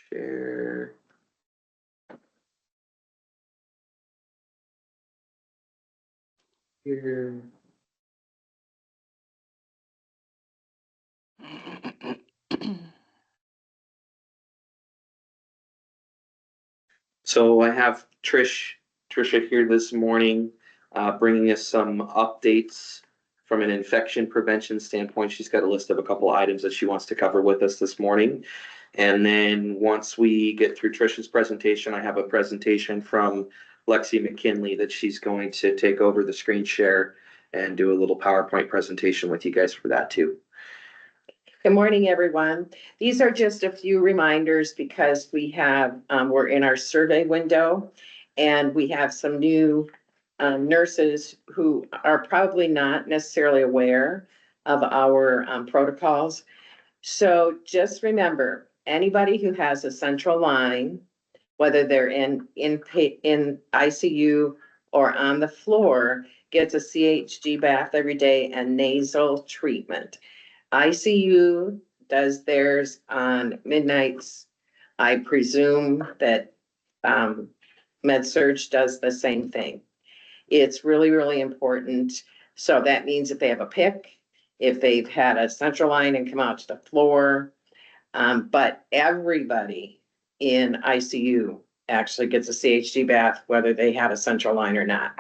share. Here. So I have Trisha here this morning, bringing us some updates from an infection prevention standpoint. She's got a list of a couple items that she wants to cover with us this morning. And then once we get through Trisha's presentation, I have a presentation from Lexi McKinley that she's going to take over the screen share and do a little PowerPoint presentation with you guys for that too. Good morning, everyone. These are just a few reminders because we have, we're in our survey window and we have some new nurses who are probably not necessarily aware of our protocols. So just remember, anybody who has a central line, whether they're in ICU or on the floor, gets a CHG bath every day and nasal treatment. ICU does theirs on midnights. I presume that MedSurg does the same thing. It's really, really important. So that means if they have a PIC, if they've had a central line and come out to the floor, but everybody in ICU actually gets a CHG bath, whether they have a central line or not.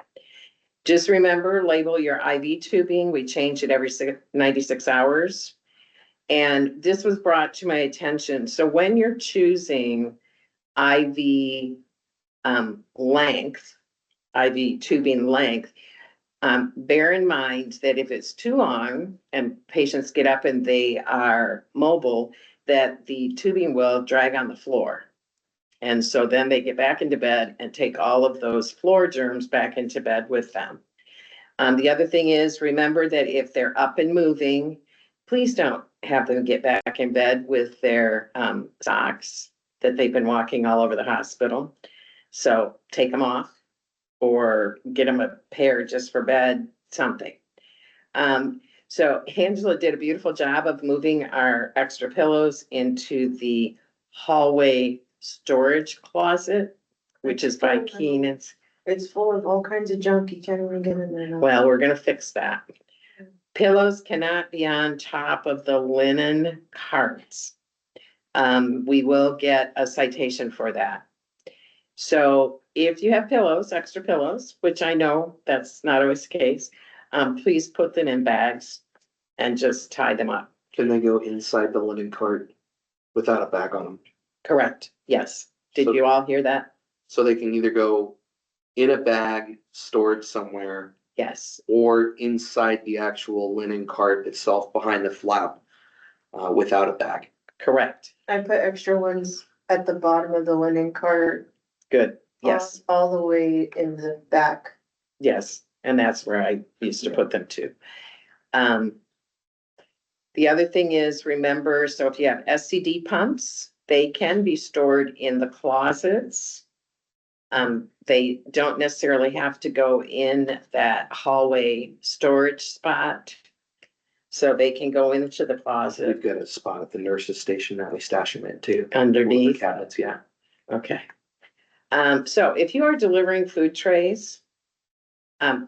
Just remember, label your IV tubing. We change it every 96 hours. And this was brought to my attention. So when you're choosing IV length, IV tubing length, bear in mind that if it's too long and patients get up and they are mobile, that the tubing will drag on the floor. And so then they get back into bed and take all of those floor germs back into bed with them. The other thing is, remember that if they're up and moving, please don't have them get back in bed with their socks that they've been walking all over the hospital. So take them off or get them a pair just for bed, something. So Angela did a beautiful job of moving our extra pillows into the hallway storage closet, which is by Keenan's. It's full of all kinds of junk. You can't even get in there. Well, we're gonna fix that. Pillows cannot be on top of the linen carts. We will get a citation for that. So if you have pillows, extra pillows, which I know that's not always the case, please put them in bags and just tie them up. Can they go inside the linen cart without a bag on them? Correct, yes. Did So- you all hear that? So they can either go in a bag stored somewhere Yes, or inside the actual linen cart itself behind the flap without a bag. correct. I put extra ones at the bottom of the linen cart. Good, yes, All the way in the back. yes. And that's where I used to put them too. The other thing is, remember, so if you have SCD pumps, they can be stored in the closets. They don't necessarily have to go in that hallway storage spot. So they can go into the We've closet got a spot at the nurse's station that we stash them in too. Over the underneath. cabinets, yeah. Okay. So if you are delivering food trays,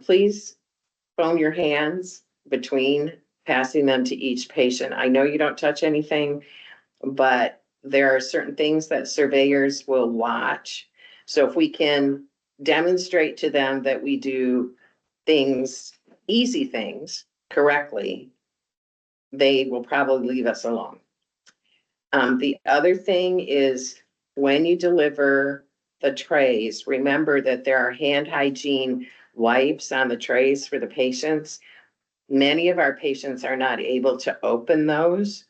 please foam your hands between passing them to each patient. I know you don't touch anything, but there are certain things that surveyors will watch. So if we can demonstrate to them that we do things, easy things correctly, they will probably leave us alone. The other thing is when you deliver the trays, remember that there are hand hygiene wipes on the trays for the patients. Many of our patients are not able to open those,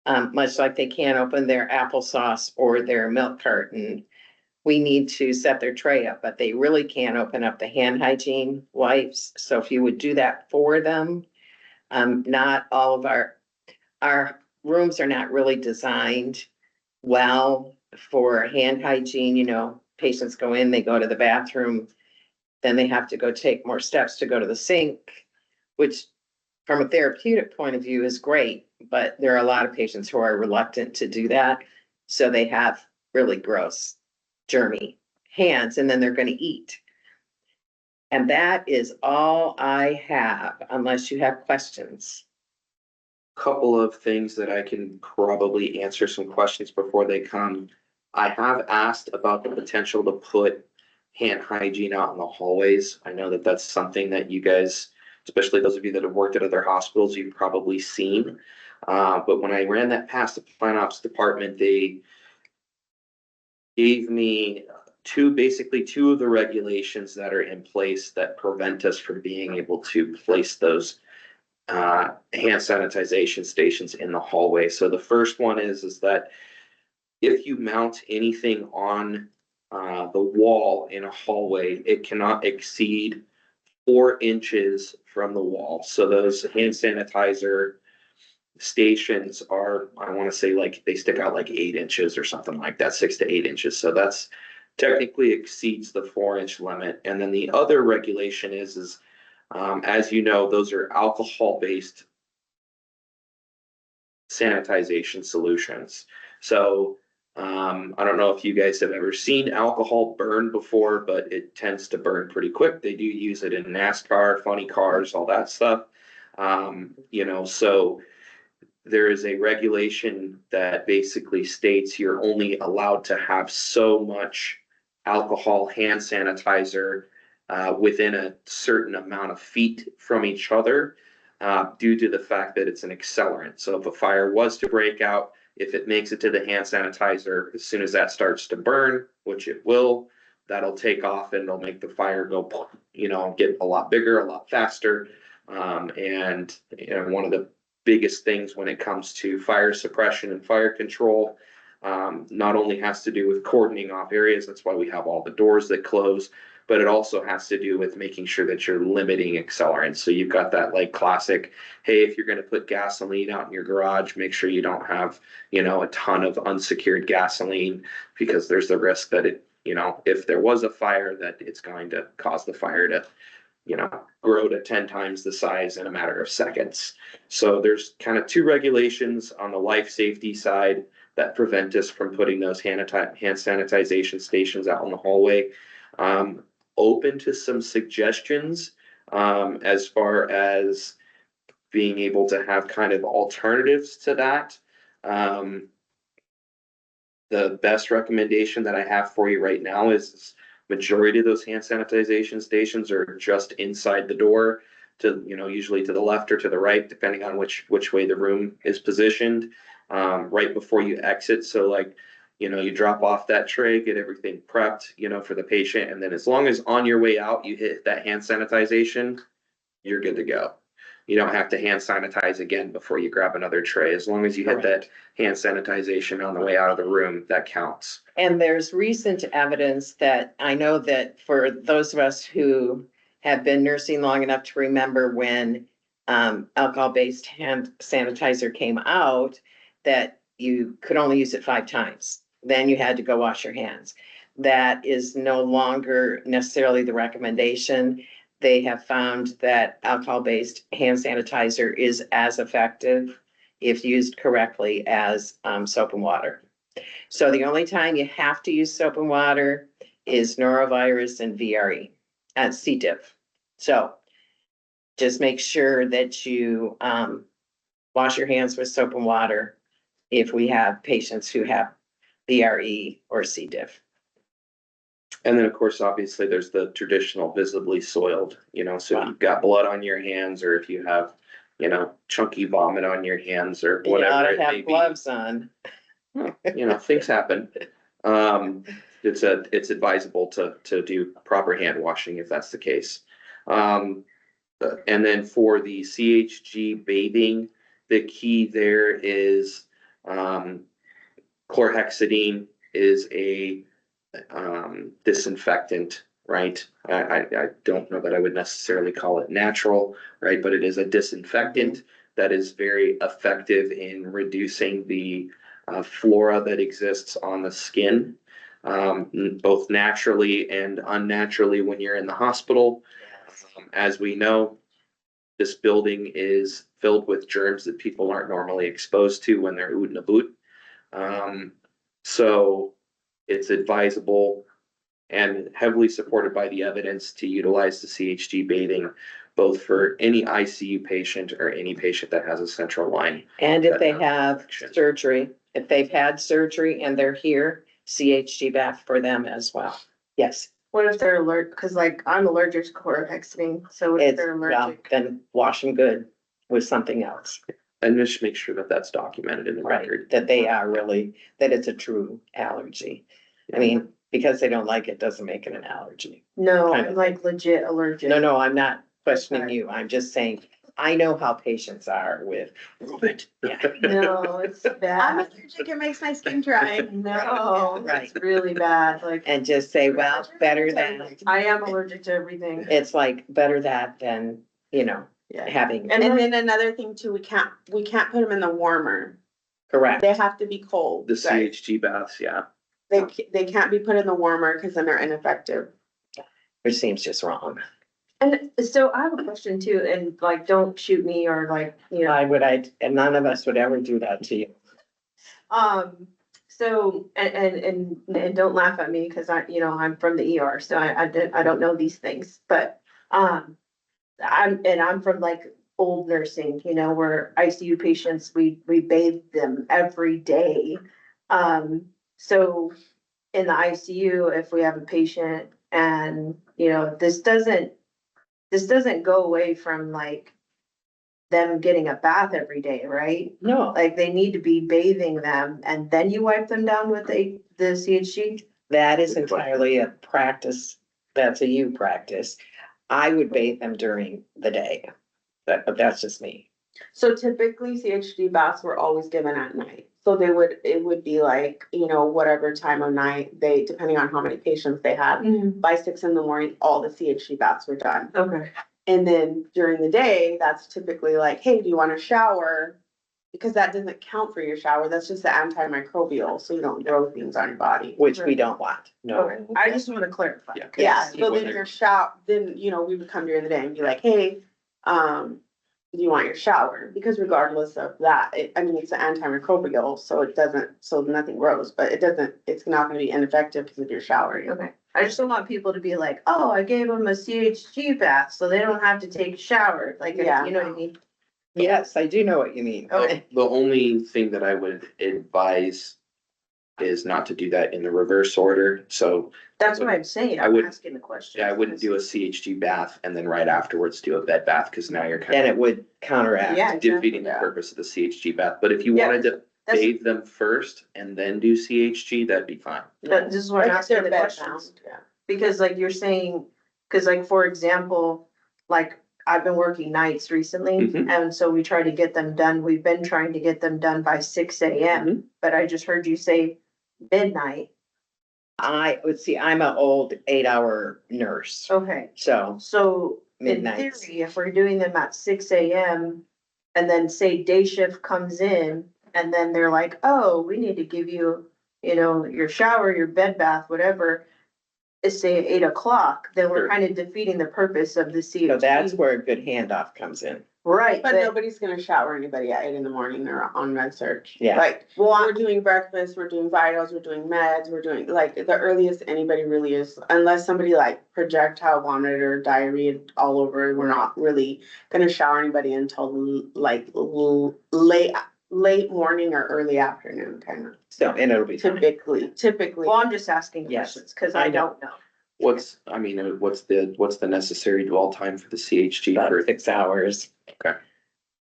much like they can't open their applesauce or their milk carton. We need to set their tray up, but they really can't open up the hand hygiene wipes. So if you would do that for them, not all of our rooms are not really designed well for hand hygiene. You know, patients go in, they go to the bathroom, then they have to go take more steps to go to the sink, which from a therapeutic point of view is great, but there are a lot of patients who are reluctant to do that. So they have really gross, germy hands, and then they're gonna eat. And that is all I have, unless you have questions. Couple of things that I can probably answer some questions before they come. I have asked about the potential to put hand hygiene out in the hallways. I know that that's something that you guys, especially those of you that have worked at other hospitals, you've probably seen. But when I ran that past the plant ops department, they gave me basically two of the regulations that are in place that prevent us from being able to place those hand sanitization stations in the hallway. So the first one is that if you mount anything on the wall in a hallway, it cannot exceed 4 inches from the wall. So those hand sanitizer stations are, I want to say, like they stick out like 8 inches or something like that, 6 to 8 inches. So that's technically exceeds the 4 inch limit. And then the other regulation is as you know, those are alcohol based sanitization solutions. So I don't know if you guys have ever seen alcohol burn before, but it tends to burn pretty quick. They do use it in NASCAR, funny cars, all that stuff. So there is a regulation that basically states you're only allowed to have so much alcohol hand sanitizer within a certain amount of feet from each other due to the fact that it's an accelerant. So if a fire was to break out, if it makes it to the hand sanitizer, as soon as that starts to burn, which it will, that'll take off and it'll make the fire go, get a lot bigger, a lot faster. And one of the biggest things when it comes to fire suppression and fire control, not only has to do with cordoning off areas, that's why we have all the doors that close, but it also has to do with making sure that you're limiting accelerants. So you've got that like classic, hey, if you're going to put gasoline out in your garage, make sure you don't have, a ton of unsecured gasoline, because there's the risk that if there was a fire, that it's going to cause the fire to grow to 10 times the size in a matter of seconds. So there's kind of two regulations on the life safety side that prevent us from putting those hand sanitization stations out in the hallway. Open to some suggestions as far as being able to have kind of alternatives to that. The best recommendation that I have for you right now is majority of those hand sanitization stations are just inside the door to, usually to the left or to the right, depending on which way the room is positioned, right before you exit. So like, you drop off that tray, get everything prepped, for the patient. And then as long as on your way out, you hit that hand sanitization, you're good to go. You don't have to hand sanitize again before you grab another tray. As long as you hit that hand sanitization on the way out of the room, that counts. And there's recent evidence that I know that for those of us who have been nursing long enough to remember when alcohol-based hand sanitizer came out, that you could only use it 5 times. Then you had to go wash your hands. That is no longer necessarily the recommendation. They have found that alcohol-based hand sanitizer is as effective, if used correctly, as soap and water. So the only time you have to use soap and water is norovirus and VRE and C. diff. So just make sure that you wash your hands with soap and water if we have patients who have VRE or C. diff. And then, of course, obviously, there's the traditional visibly soiled, so if you've got blood on your hands, or if you have, chunky vomit on your hands or You whatever ought it to may have be. gloves on. Things happen. It's advisable to do proper hand washing if that's the case. And then for the CHG bathing, the key there is chlorhexidine is a disinfectant, right? I don't know that I would necessarily call it natural, right? But it is a disinfectant that is very effective in reducing the flora that exists on the skin, both naturally and unnaturally when you're in the hospital. As we know, this building is filled with germs that people aren't normally exposed to when they're oot and a boot. So it's advisable and heavily supported by the evidence to utilize the CHG bathing, both for any ICU patient or any patient that has a central line. And if they have surgery, if they've had surgery and they're here, CHG bath for them as well. Yes, What if they're allergic? Cause like I'm allergic to chlorhexidine, so what if it's, they're well, allergic? then wash them good with something else, And just make sure that that's documented in the right? record. That they are really, that it's a true allergy. I mean, because they don't like it, doesn't make it an allergy. No, kind I'm of like legit allergic. No, I'm not questioning Okay. you. I'm just saying, I know how patients are with. Yeah. No, it's I'm bad. allergic, it makes my skin dry. No, Right. it's really bad. Like, And just say, well, better that, I am allergic to everything. it's like, better that than, Yeah. having, And And then, then another thing too, we can't put them in the warmer. correct. They have to be cold. The right? CHG baths, yeah. They can't be put in the warmer because then they're ineffective. Which seems just wrong. and so I have a question too, and like, don't shoot me or like, Why would and none of us would ever do that to you. So, and don't laugh at me, cause I'm from the ER, so I don't know these things, but, I'm from like old nursing, where ICU patients, we bathe them every day. So in the ICU, if we have a patient and, this doesn't go away from like them getting a bath every day, right? No, Like they need to be bathing them and then you wipe them down with the CHG? that is entirely a practice. That's a you practice. I would bathe them during the day. But that's just me. So typically CHD baths were always given at night. So it would be like, whatever time of night depending on how many patients they had, by 6 a.m, all the CHD baths were done. Okay. And then during the day, that's typically like, hey, do you want to shower? Because that doesn't count for your shower. That's just the antimicrobial, so you don't grow things on your body. Which we don't want, no. Okay, I just wanna clarify. Yeah. Yeah, Yes. so then your shower, then, we would come during the day and be like, hey, do you want your shower? Because regardless of that, it's an antimicrobial, so nothing grows, but it's not gonna be ineffective because of your showering. Okay, I just don't want people to be like, oh, I gave them a CHG bath, so they don't have to take a shower, like, Yeah. you know what I mean? Yes, I do know what you mean. Okay. The only thing that I would advise is not to do that in the reverse order. So That's what I'm saying, I I'm wouldn't- asking the question. yeah, I wouldn't do a CHG bath and then right afterwards do a bed bath, because now you're Then kind it would counteract. Yeah. of defeating the Yeah. purpose of the CHG bath. But if you Yeah, wanted to That's, bathe them first and then do CHG, that'd be fine. this is what I'm Like if asking they're the bed questions. bound, yeah. Because like you're saying, cause like, for example, like I've been working nights recently, Mhm. and so we try to get them done, we've been trying to get them done by 6 AM. But I just heard you say midnight, I would see, I'm an old 8-hour nurse, okay, so so in Midnights. theory, if we're doing them at 6 AM. And then say day shift comes in, and then they're like, oh, we need to give you, your shower, your bed bath, whatever. It's say at 8 o'clock, then we're Sure. kind of defeating the purpose of the CHG. so that's where a good handoff comes in. Right, But but, nobody's gonna shower anybody at 8 a.m, they're on med search. Yeah. Like, well, we're doing breakfast, we're doing vitals, we're doing meds, we're doing, like, the earliest anybody really is, unless somebody like projectile vomited or diarrhea all over, we're not really gonna shower anybody until like late morning or early afternoon, kind of. So, and it'll be fine. Typically. well, I'm just asking Yes, questions, cause I I know. don't know. What's the necessary dwell time for the CHG About for? 6 hours,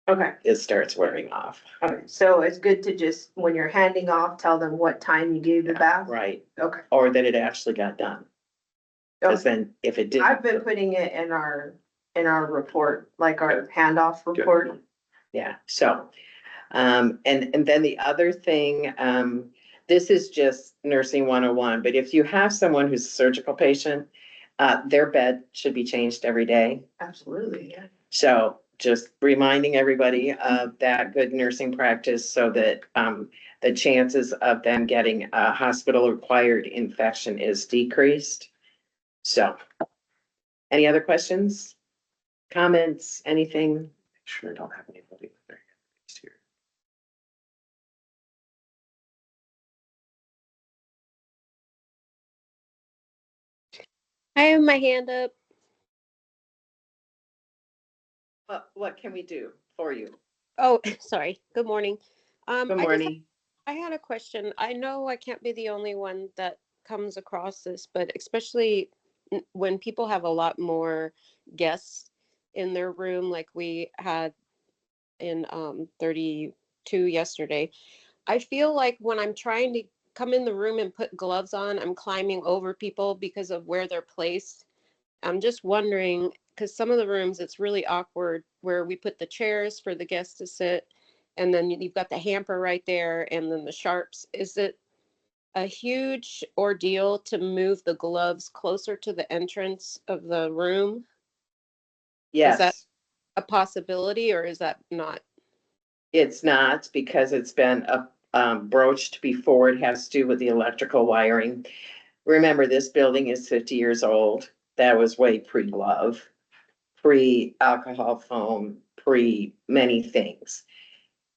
Okay, it starts wearing off. okay, so it's good to just, when you're handing off, tell them what time you gave the bath? Right, Okay. or that it actually got done. Cause then if it didn't. I've been putting it in our report, like our handoff report. Yeah, so, and then the other thing, this is just nursing 101, but if you have someone who's a surgical patient, their bed should be changed every day. Absolutely, yeah. So just reminding everybody of that good nursing practice so that, the chances of them getting a hospital-acquired infection is decreased. So, any other questions? Comments, anything? Sure, I don't have anybody with their hands here. I have my hand up. What can we do for you? Oh, sorry. Good morning. Good morning. I had a question. I know I can't be the only one that comes across this, but especially when people have a lot more guests in their room, like we had in 32 yesterday. I feel like when I'm trying to come in the room and put gloves on, I'm climbing over people because of where they're placed. I'm just wondering, because some of the rooms, it's really awkward where we put the chairs for the guests to sit, and then you've got the hamper right there, and then the sharps. Is it a huge ordeal to move the gloves closer to the entrance of the room? Is that Yes, a possibility, or is that not? it's not because it's been broached before. It has to do with the electrical wiring. Remember, this building is 50 years old. That was way pre-glove, pre-alcohol foam, pre many things.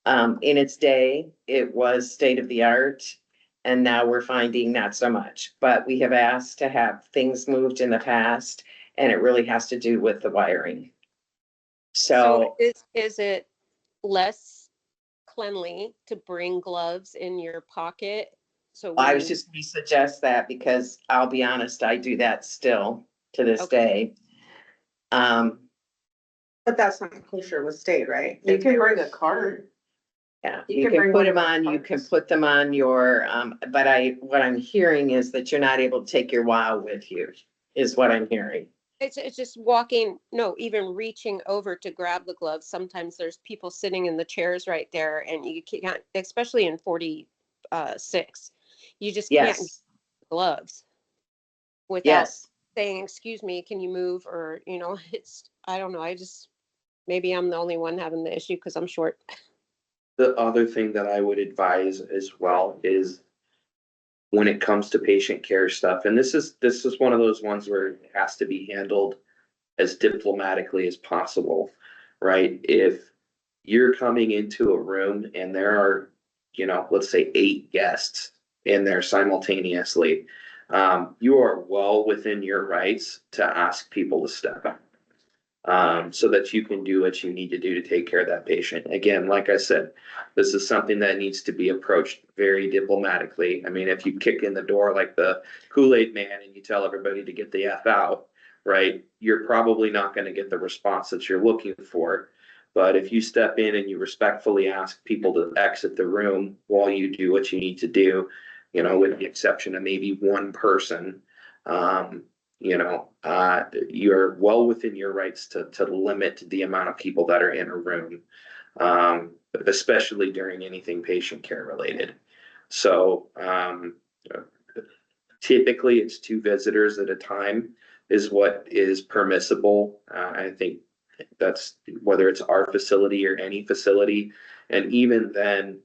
In its day, it was state of the art. And now we're finding not so much, but we have asked to have things moved in the past, and it really has to do with the wiring. So So is it less cleanly to bring gloves in your pocket? So I when was you, just going to suggest that because I'll be honest, I do that still to this okay, day. Um, But that's not kosher with state, right? You If can they were- bring a cart. yeah, You you can can bring put one them of our on, you can carts. put them on your, but what I'm hearing is that you're not able to take your wow with you, is what I'm hearing. it's just walking, no, even reaching over to grab the gloves. Sometimes there's people sitting in the chairs right there, and you can't, especially in 46, you just can't get Yes, gloves without yes. saying, excuse me, can you move? Or, it's, I don't know. I just, maybe I'm the only one having the issue because I'm short. The other thing that I would advise as well is when it comes to patient care stuff, and this is one of those ones where it has to be handled as diplomatically as possible, right? If you're coming into a room and there are, let's say 8 guests in there simultaneously, you are well within your rights to ask people to step out. So that you can do what you need to do to take care of that patient. Again, like I said, this is something that needs to be approached very diplomatically. I mean, if you kick in the door like the Kool-Aid man and you tell everybody to get the F out, right, you're probably not going to get the response that you're looking for. But if you step in and you respectfully ask people to exit the room while you do what you need to do, with the exception of maybe one person, um, you're well within your rights to limit the amount of people that are in a room, especially during anything patient care related. So, typically it's 2 visitors at a time is what is permissible. I think that's whether it's our facility or any facility. And even then,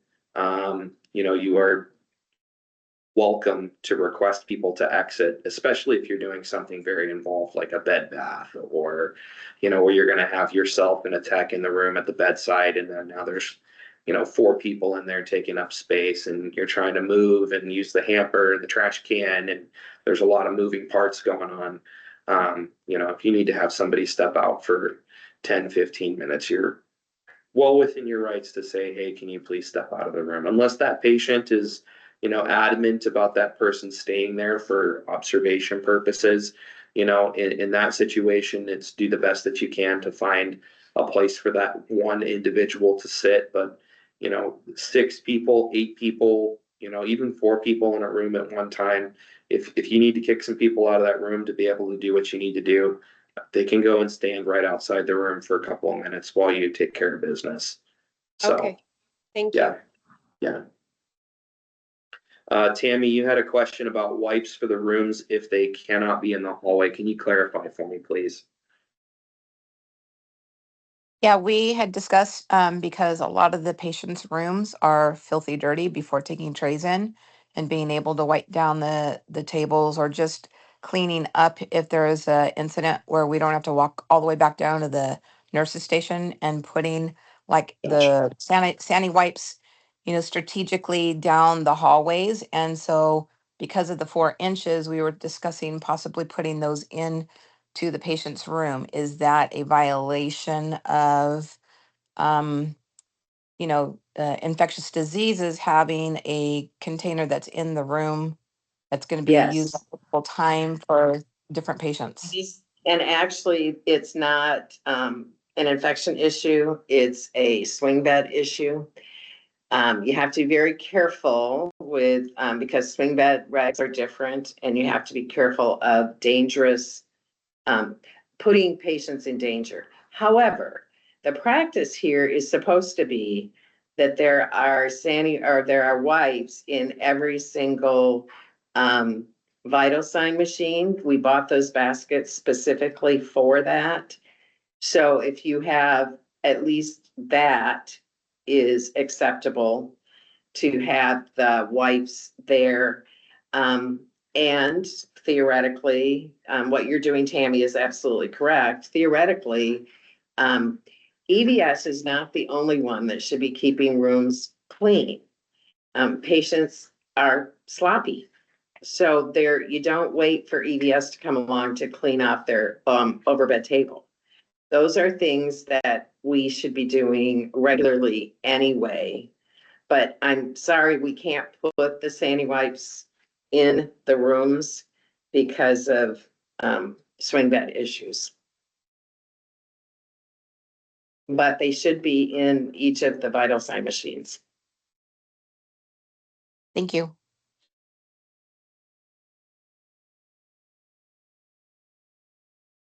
you are welcome to request people to exit, especially if you're doing something very involved like a bed bath or, where you're going to have yourself and a tech in the room at the bedside. And then now there's, 4 people in there taking up space and you're trying to move and use the hamper and the trash can. And there's a lot of moving parts going on. If you need to have somebody step out for 10, 15 minutes, you're well within your rights to say, hey, can you please step out of the room? Unless that patient is, adamant about that person staying there for observation purposes. In that situation, it's do the best that you can to find a place for that one individual to sit. But, 6 people, 8 people, even 4 people in a room at one time, if you need to kick some people out of that room to be able to do what you need to do, they can go and stand right outside the room for a couple of minutes while you take care of business. So, Okay, thank you. yeah, yeah. Tammy, you had a question about wipes for the rooms if they cannot be in the hallway. Can you clarify for me, please? Yeah, we had discussed, because a lot of the patients' rooms are filthy dirty before taking trays in and being able to wipe down the tables or just cleaning up if there is a incident where we don't have to walk all the way back down to the nurse's station and putting like Gotcha. the sandy wipes, strategically down the hallways. And so because of the 4 inches, we were discussing possibly putting those in to the patient's room. Is that a violation of, infectious diseases, having a container that's in the room that's going to be used Yes. multiple time for different patients? And actually, it's not an infection issue, it's a swing bed issue. You have to be very careful with, because swing bed regs are different, and you have to be careful of dangerous, putting patients in danger. However, the practice here is supposed to be that there are wipes in every single vital sign machine. We bought those baskets specifically for that. So if you have, at least that is acceptable to have the wipes there. And theoretically, what you're doing, Tammy, is absolutely correct. Theoretically, EVS is not the only one that should be keeping rooms clean. Patients are sloppy. So you don't wait for EVS to come along to clean off their overbed table. Those are things that we should be doing regularly anyway. But I'm sorry, we can't put the sandy wipes in the rooms because of swing bed issues. But they should be in each of the vital sign machines. Thank you.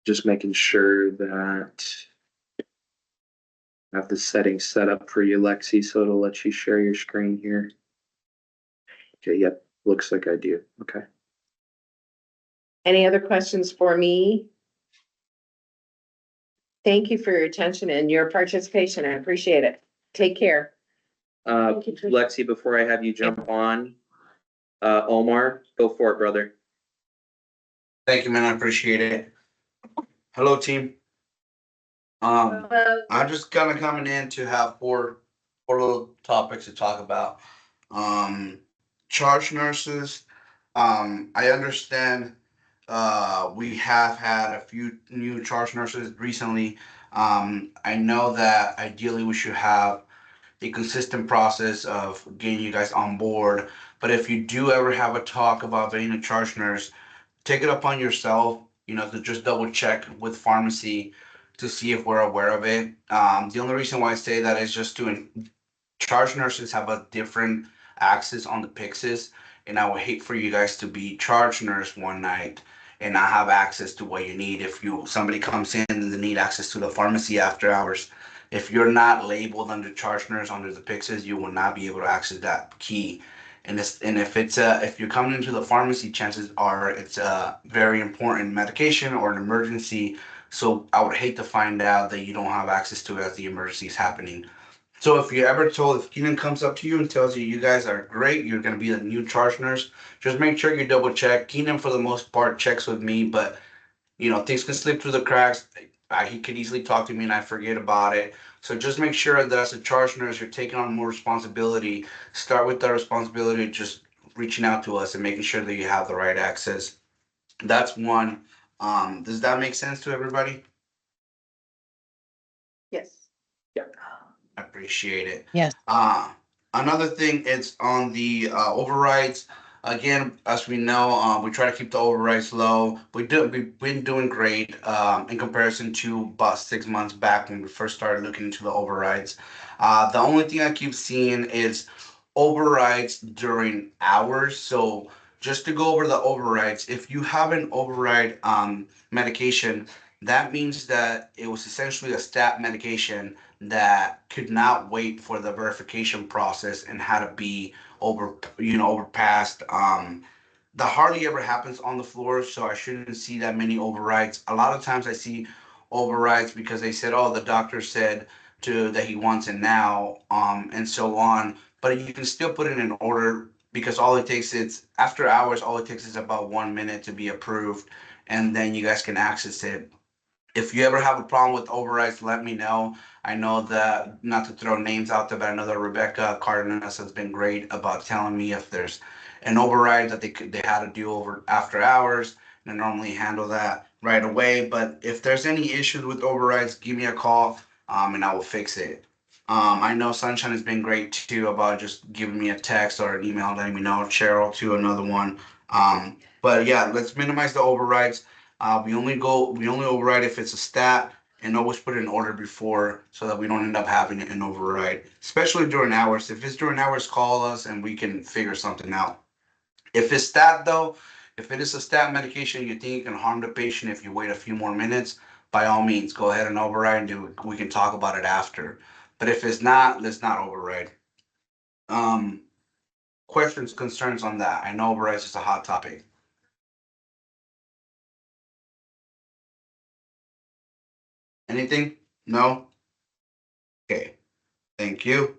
Just making sure that I have the settings set up for you, Lexi, so it'll let you share your screen here. Okay, yep, looks like I do. Okay. Any other questions for me? Thank you for your attention and your participation. I appreciate it. Take care. Thank you, Tricia. Lexi, before I have you jump on, Omar, go for it, brother. Thank you, man. I appreciate it. Hello, team. I'm just kind of coming in to have four little topics to talk about. Charge nurses. I understand. We have had a few new charge nurses recently. I know that ideally we should have a consistent process of getting you guys on board. But if you do ever have a talk about being a charge nurse, take it upon yourself, to just double check with pharmacy to see if we're aware of it. The only reason why I say that is just to charge nurses have a different access on the Pyxis, and I would hate for you guys to be charge nurse one night and not have access to what you need. If somebody comes in and they need access to the pharmacy after hours, if you're not labeled under charge nurse under the Pyxis, you will not be able to access that key. And if you're coming into the pharmacy, chances are it's a very important medication or an emergency. So I would hate to find out that you don't have access to it as the emergency is happening. So if Keenan comes up to you and tells you you guys are great, you're gonna be the new charge nurse, just make sure you double check. Keenan for the most part checks with me, but things can slip through the cracks. He could easily talk to me and I forget about it. So just make sure that as a charge nurse, you're taking on more responsibility. Start with the responsibility of just reaching out to us and making sure that you have the right access. That's one. Does that make sense to everybody? Yes. I appreciate it. Yes. Another thing is on the overrides. Again, as we know, we try to keep the overrides low. We've been doing great in comparison to about 6 months back when we first started looking into the overrides. The only thing I keep seeing is overrides during hours. So just to go over the overrides, if you have an override medication, that means that it was essentially a stat medication that could not wait for the verification process and had to be overpassed. That hardly ever happens on the floor, so I shouldn't see that many overrides. A lot of times I see overrides because they said, "Oh, the doctor said that he wants it now," and so on. But you can still put it in order because all it takes is after hours. All it takes is about 1 minute to be approved, and then you guys can access it. If you ever have a problem with overrides, let me know. I know that, not to throw names out there, but I know that Rebecca Cardenas has been great about telling me if there's an override that they had to do over after hours. And I normally handle that right away. But if there's any issues with overrides, give me a call, and I will fix it. I know Sunshine has been great too about just giving me a text or an email letting me know. Cheryl too, another one. But yeah, let's minimize the overrides. We only override if it's a stat, and always put it in order before so that we don't end up having an override, especially during hours. If it's during hours, call us and we can figure something out. If it's stat though, if it is a stat medication you think it can harm the patient if you wait a few more minutes, by all means, go ahead and override and do. We can talk about it after. But if it's not, let's not override. Um, Questions, concerns on that? I know overrides is a hot topic. Anything? No? Okay. Thank you.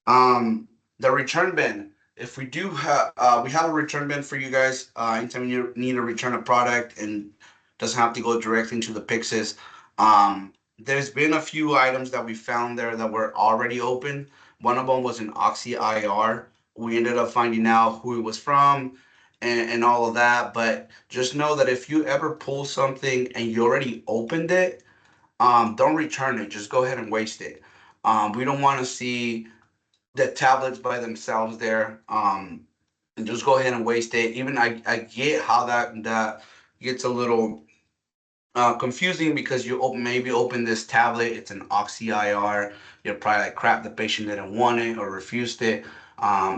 Um, the return bin. If we do have, we have a return bin for you guys. Anytime you need to return a product and doesn't have to go directly into the Pixis. There's been a few items that we found there that were already open. One of them was an Oxy IR. We ended up finding out who it was from and all of that. But just know that if you ever pull something and you already opened it, don't return it. Just go ahead and waste it. We don't want to see the tablets by themselves there. And just go ahead and waste it. Even I get how that gets a little confusing because you maybe open this tablet, it's an Oxy IR. You're probably like, crap, the patient didn't want it or refused it.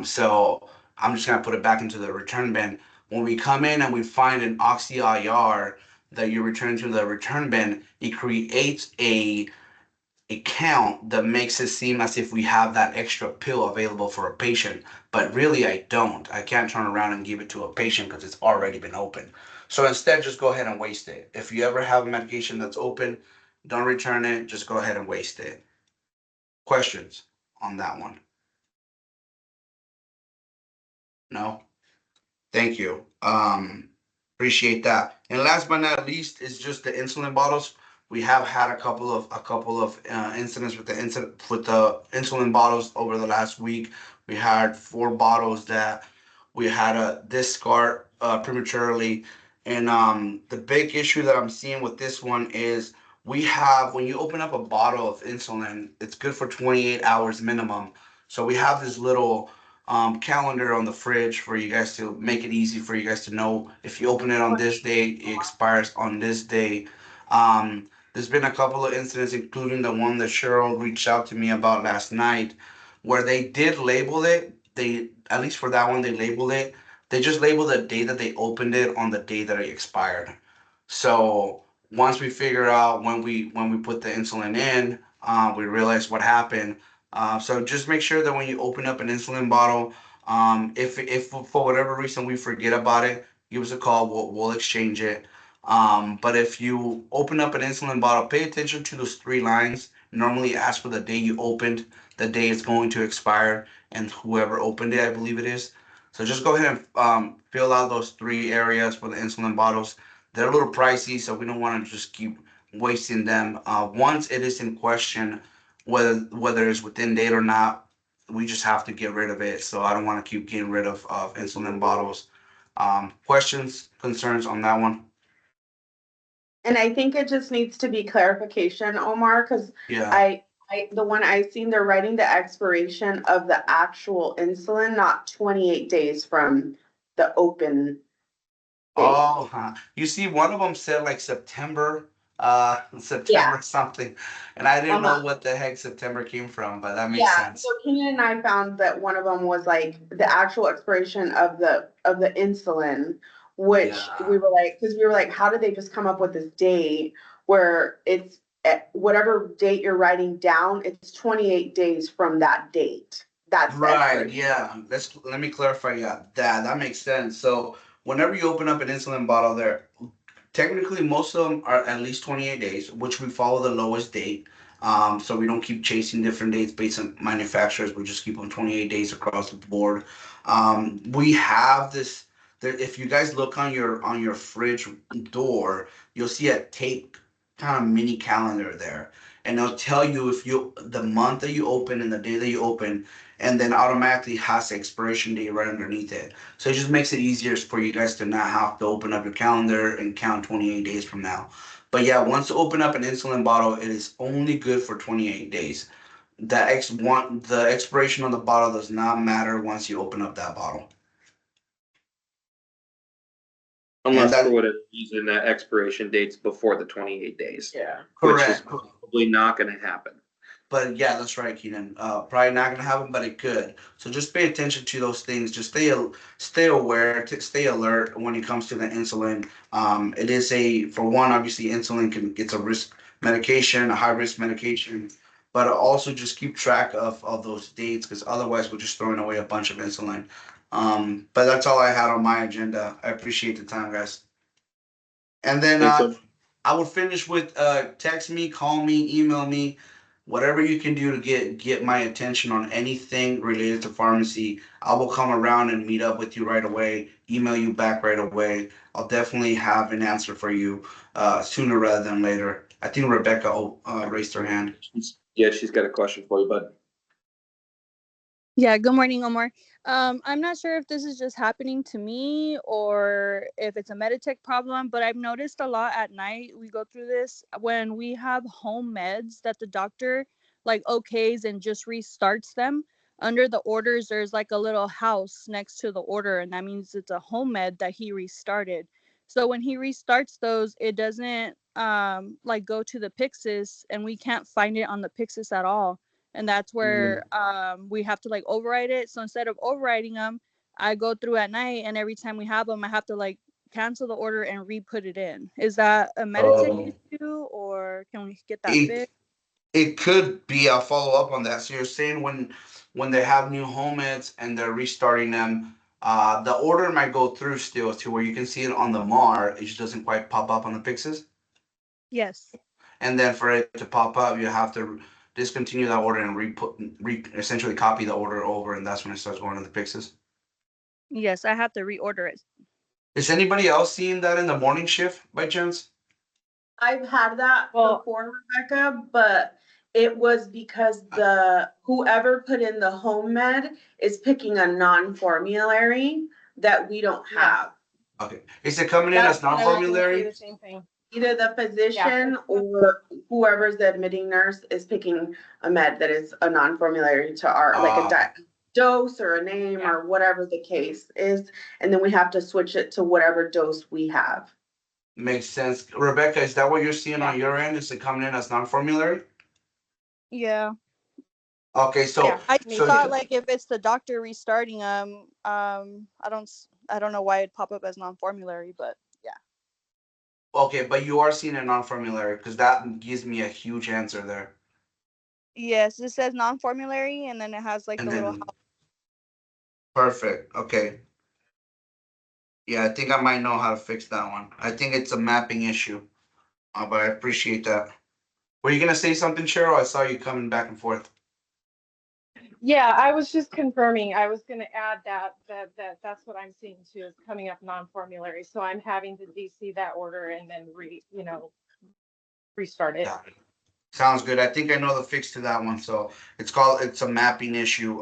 So I'm just gonna put it back into the return bin. When we come in and we find an Oxy IR that you return to the return bin, it creates a count that makes it seem as if we have that extra pill available for a patient, but really I don't. I can't turn around and give it to a patient because it's already been open. So instead, just go ahead and waste it. If you ever have a medication that's open, don't return it, just go ahead and waste it. Questions on that one? No? Thank you. Appreciate that. And last but not least is just the insulin bottles. We have had a couple of incidents with the insulin bottles over the last week. We had 4 bottles that we had to discard prematurely. And the big issue that I'm seeing with this one is we have when you open up a bottle of insulin, it's good for 28 hours minimum. So we have this little calendar on the fridge for you guys to make it easy for you guys to know if you open it on this day, it expires on this day. There's been a couple of incidents, including the one that Cheryl reached out to me about last night, where they did label it. They, at least for that one, they labeled it. They just labeled the day that they opened it on the day that it expired. So once we figure out when we put the insulin in, we realize what happened. So just make sure that when you open up an insulin bottle, if for whatever reason we forget about it, give us a call. We'll exchange it. But if you open up an insulin bottle, pay attention to those 3 lines. Normally ask for the day you opened, the day it's going to expire, and whoever opened it, I believe it is. So just go ahead and fill out those 3 areas for the insulin bottles. They're a little pricey, so we don't want to just keep wasting them. Once it is in question, whether it's within date or not, we just have to get rid of it. So I don't want to keep getting rid of insulin bottles. Questions, concerns on that one? And I think it just needs to be clarification, Omar, because Yeah. the one I seen, they're writing the expiration of the actual insulin, not 28 days from the open date. Oh, you see, one of them said like September, September something, and I didn't know what the heck September came from, but that makes sense. So Kenyon and I found that one of them was like the actual expiration of the insulin, which Yeah. we were like, because we were like, how did they just come up with this date where it's at whatever date you're writing down, it's 28 days from that date. That's the Right, expiration. yeah. Let me clarify. Yeah, that makes sense. So whenever you open up an insulin bottle, there technically most of them are at least 28 days, which we follow the lowest date. So we don't keep chasing different dates based on manufacturers. We just keep them 28 days across the board. We have this. There, if you guys look on your fridge door, you'll see a tape kind of mini calendar there. and it'll tell you if you the month that you open and the day that you open, and then automatically has the expiration date right underneath it. So it just makes it easier for you guys to not have to open up your calendar and count 28 days from now. But yeah, once you open up an insulin bottle, it is only good for 28 days. The expiration on the bottle does not matter once you open up that bottle. Unless that- for whatever reason that expiration date's before the 28 days, Yeah. which is Correct. probably not gonna happen. But yeah, that's right, Keenan. Probably not gonna happen, but it could. So just pay attention to those things. Just stay aware, stay alert when it comes to the insulin. It is for one, obviously, insulin it's a risk medication, a high risk medication, but also just keep track of those dates because otherwise we're just throwing away a bunch of insulin. But that's all I had on my agenda. I appreciate the time, guys. And then Thanks so I would finish with text me, call me, email me, whatever you can do to get my attention on anything related to pharmacy. I will come around and meet up with you right away, email you back right away. I'll definitely have an answer for you sooner rather than later. I think Rebecca raised her hand. Yeah, she's got a question for you, bud. Yeah, good morning, Omar. I'm not sure if this is just happening to me or if it's a Meditech problem, but I've noticed a lot at night. We go through this when we have home meds that the doctor like okays and just restarts them. Under the orders, there's like a little house next to the order, and that means it's a home med that he restarted. So when he restarts those, it doesn't like go to the Pyxis, and we can't find it on the Pyxis at all, and that's where we have to like override it. So instead of overriding them, I go through at night, and every time we have them, I have to like cancel the order and re-put it in. Is that a Meditech issue, or can we get that It fixed? it could be. I'll follow up on that. So you're saying when they have new home meds and they're restarting them, the order might go through still to where you can see it on the MAR. It just doesn't quite pop up on the Pyxis. Yes. And then for it to pop up, you have to discontinue that order and essentially copy the order over, and that's when it starts going to the Pyxis. Yes, I have to reorder it. Is anybody else seeing that in the morning shift by chance? I've had that Well- before, Rebecca, but it was because whoever put in the home med is picking a non-formulary that we don't have. Okay. Is it coming in as non-formulary? The same thing. Either the physician or whoever's the admitting nurse is picking a med that is a non-formulary to our, like a dose or a name or whatever the case is. And then we have to switch it to whatever dose we have. Makes sense. Rebecca, is that what you're seeing on your end? Is it coming in as non-formulary? Yeah. Okay, so I so thought like if it's the doctor restarting them, I don't know why it'd pop up as non-formulary, but yeah. okay, but you are seeing a non-formulary because that gives me a huge answer there. Yes, it says non-formulary, and then it has like And the little then house. perfect. Okay. Yeah, I think I might know how to fix that one. I think it's a mapping issue. But I appreciate that. Were you gonna say something, Cheryl? I saw you coming back and forth. Yeah, I was just confirming. I was gonna add that's what I'm seeing too, is coming up non-formulary. So I'm having to DC that order and then restart it. Yeah. Sounds good. I think I know the fix to that one. So it's a mapping issue.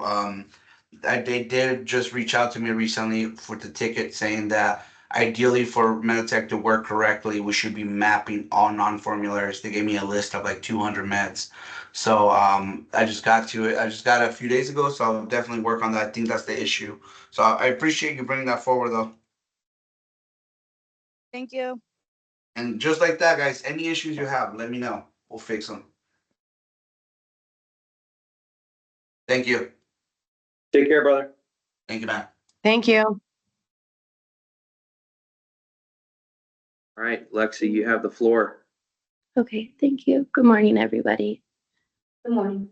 They did just reach out to me recently for the ticket saying that ideally for Meditech to work correctly, we should be mapping all non-formularies. They gave me a list of like 200 meds. So I just got to it. I just got it a few days ago, so I'll definitely work on that. I think that's the issue. So I appreciate you bringing that forward though. Thank you. And just like that, guys, any issues you have, let me know. We'll fix them. Thank you. Take care, brother. Thank you, man. Thank you. All right, Lexi, you have the floor. Okay, thank you. Good morning, everybody. Good morning.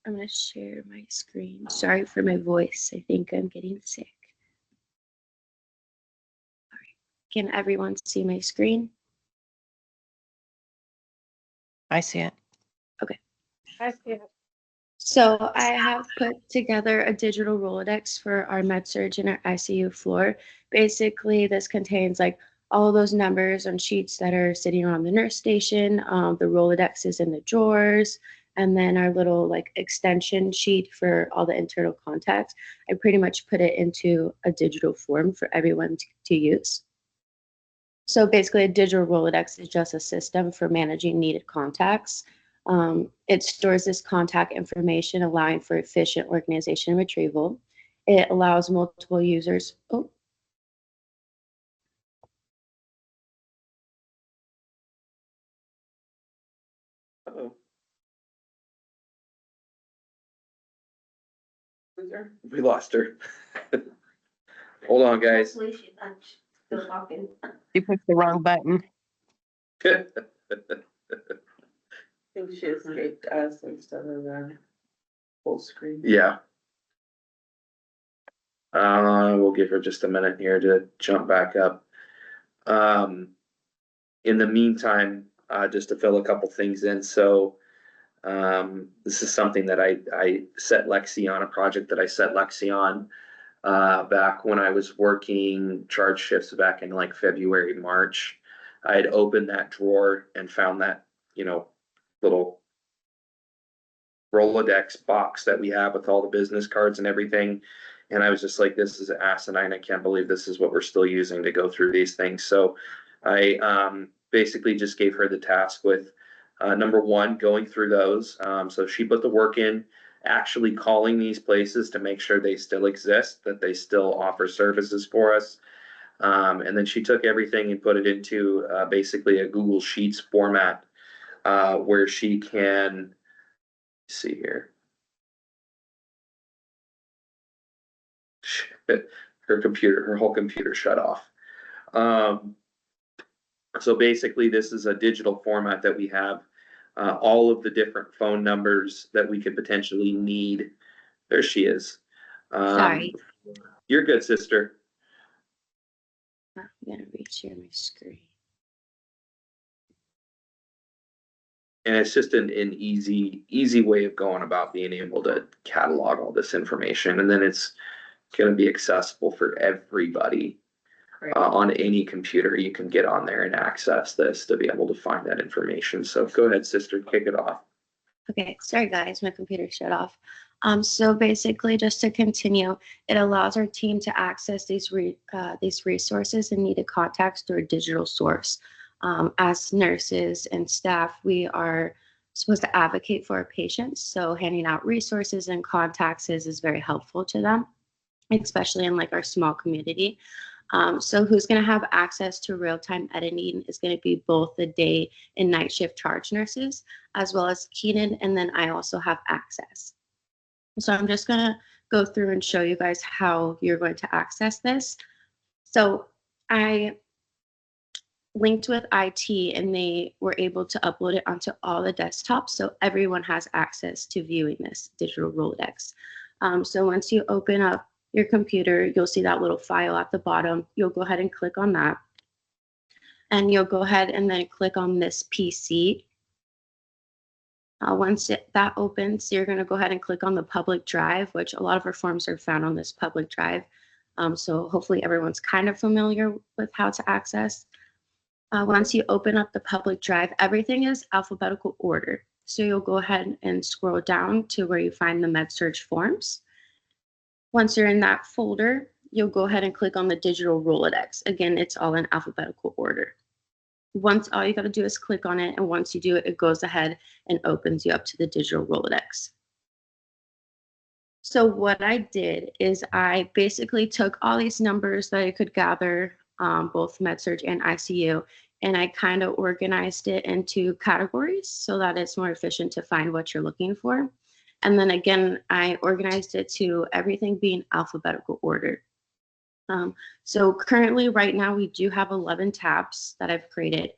I'm going to share my screen. Sorry for my voice. I think I'm getting sick. All right. Can everyone see my screen? I see it. I see it. So I have put together a digital Rolodex for our med surg and our ICU floor. Basically, this contains like all of those numbers on sheets that are sitting around the nurse station, the Rolodexes in the drawers, and then our little like extension sheet for all the internal contacts. I pretty much put it into a digital form for everyone to use. So basically, a digital Rolodex is just a system for managing needed contacts. It stores this contact information, allowing for efficient organization and retrieval. It allows multiple users. Oh, Uh-oh. We lost her. Hold on, guys. Hopefully she's not still talking. You pushed the wrong button. I think she escaped us instead of the full screen. Yeah. We'll give her just a minute here to jump back up. In the meantime, just to fill a couple things in, so this is something that I set Lexi on, a project that I set Lexi on back when I was working charge shifts back in like February, March. I had opened that drawer and found that, little Rolodex box that we have with all the business cards and everything. And I was just like, this is asinine. I can't believe this is what we're still using to go through these things. So I basically just gave her the task with number one, going through those. So she put the work in, actually calling these places to make sure they still exist, that they still offer services for us. And then she took everything and put it into basically a Google Sheets format where she can see here. Her whole computer shut off. So basically this is a digital format that we have all of the different phone numbers that we could potentially need. There she is. sorry. You're good, sister. I'm gonna reshare my screen. And it's just an easy way of going about being able to catalog all this information. And then it's going to be accessible for everybody on any computer. You can get on there and access this to be able to find that information. So go ahead, sister, kick it off. Okay, sorry guys, my computer shut off. So basically, just to continue, it allows our team to access these resources and needed contacts through a digital source. As nurses and staff, we are supposed to advocate for our patients. So handing out resources and contacts is very helpful to them, especially in like our small community. So who's going to have access to real-time editing is going to be both the day and night shift charge nurses, as well as Keenan, and then I also have access. So I'm just going to go through and show you guys how you're going to access this. So I linked with IT and they were able to upload it onto all the desktops, so everyone has access to viewing this digital Rolodex. So once you open up your computer, you'll see that little file at the bottom. You'll go ahead and click on that. And you'll go ahead and then click on this PC. Once that opens, you're going to go ahead and click on the public drive, which a lot of our forms are found on this public drive. So hopefully everyone's kind of familiar with how to access. Once you open up the public drive, everything is alphabetical order. So you'll go ahead and scroll down to where you find the MedSurg forms. Once you're in that folder, you'll go ahead and click on the digital Rolodex. Again, it's all in alphabetical order. Once, all you got to do is click on it, and once you do it, it goes ahead and opens you up to the digital Rolodex. So what I did is I basically took all these numbers that I could gather, both MedSurg and ICU, and I kind of organized it into categories so that it's more efficient to find what you're looking for. And then again, I organized it to everything being alphabetical order. So currently right now we do have 11 tabs that I've created.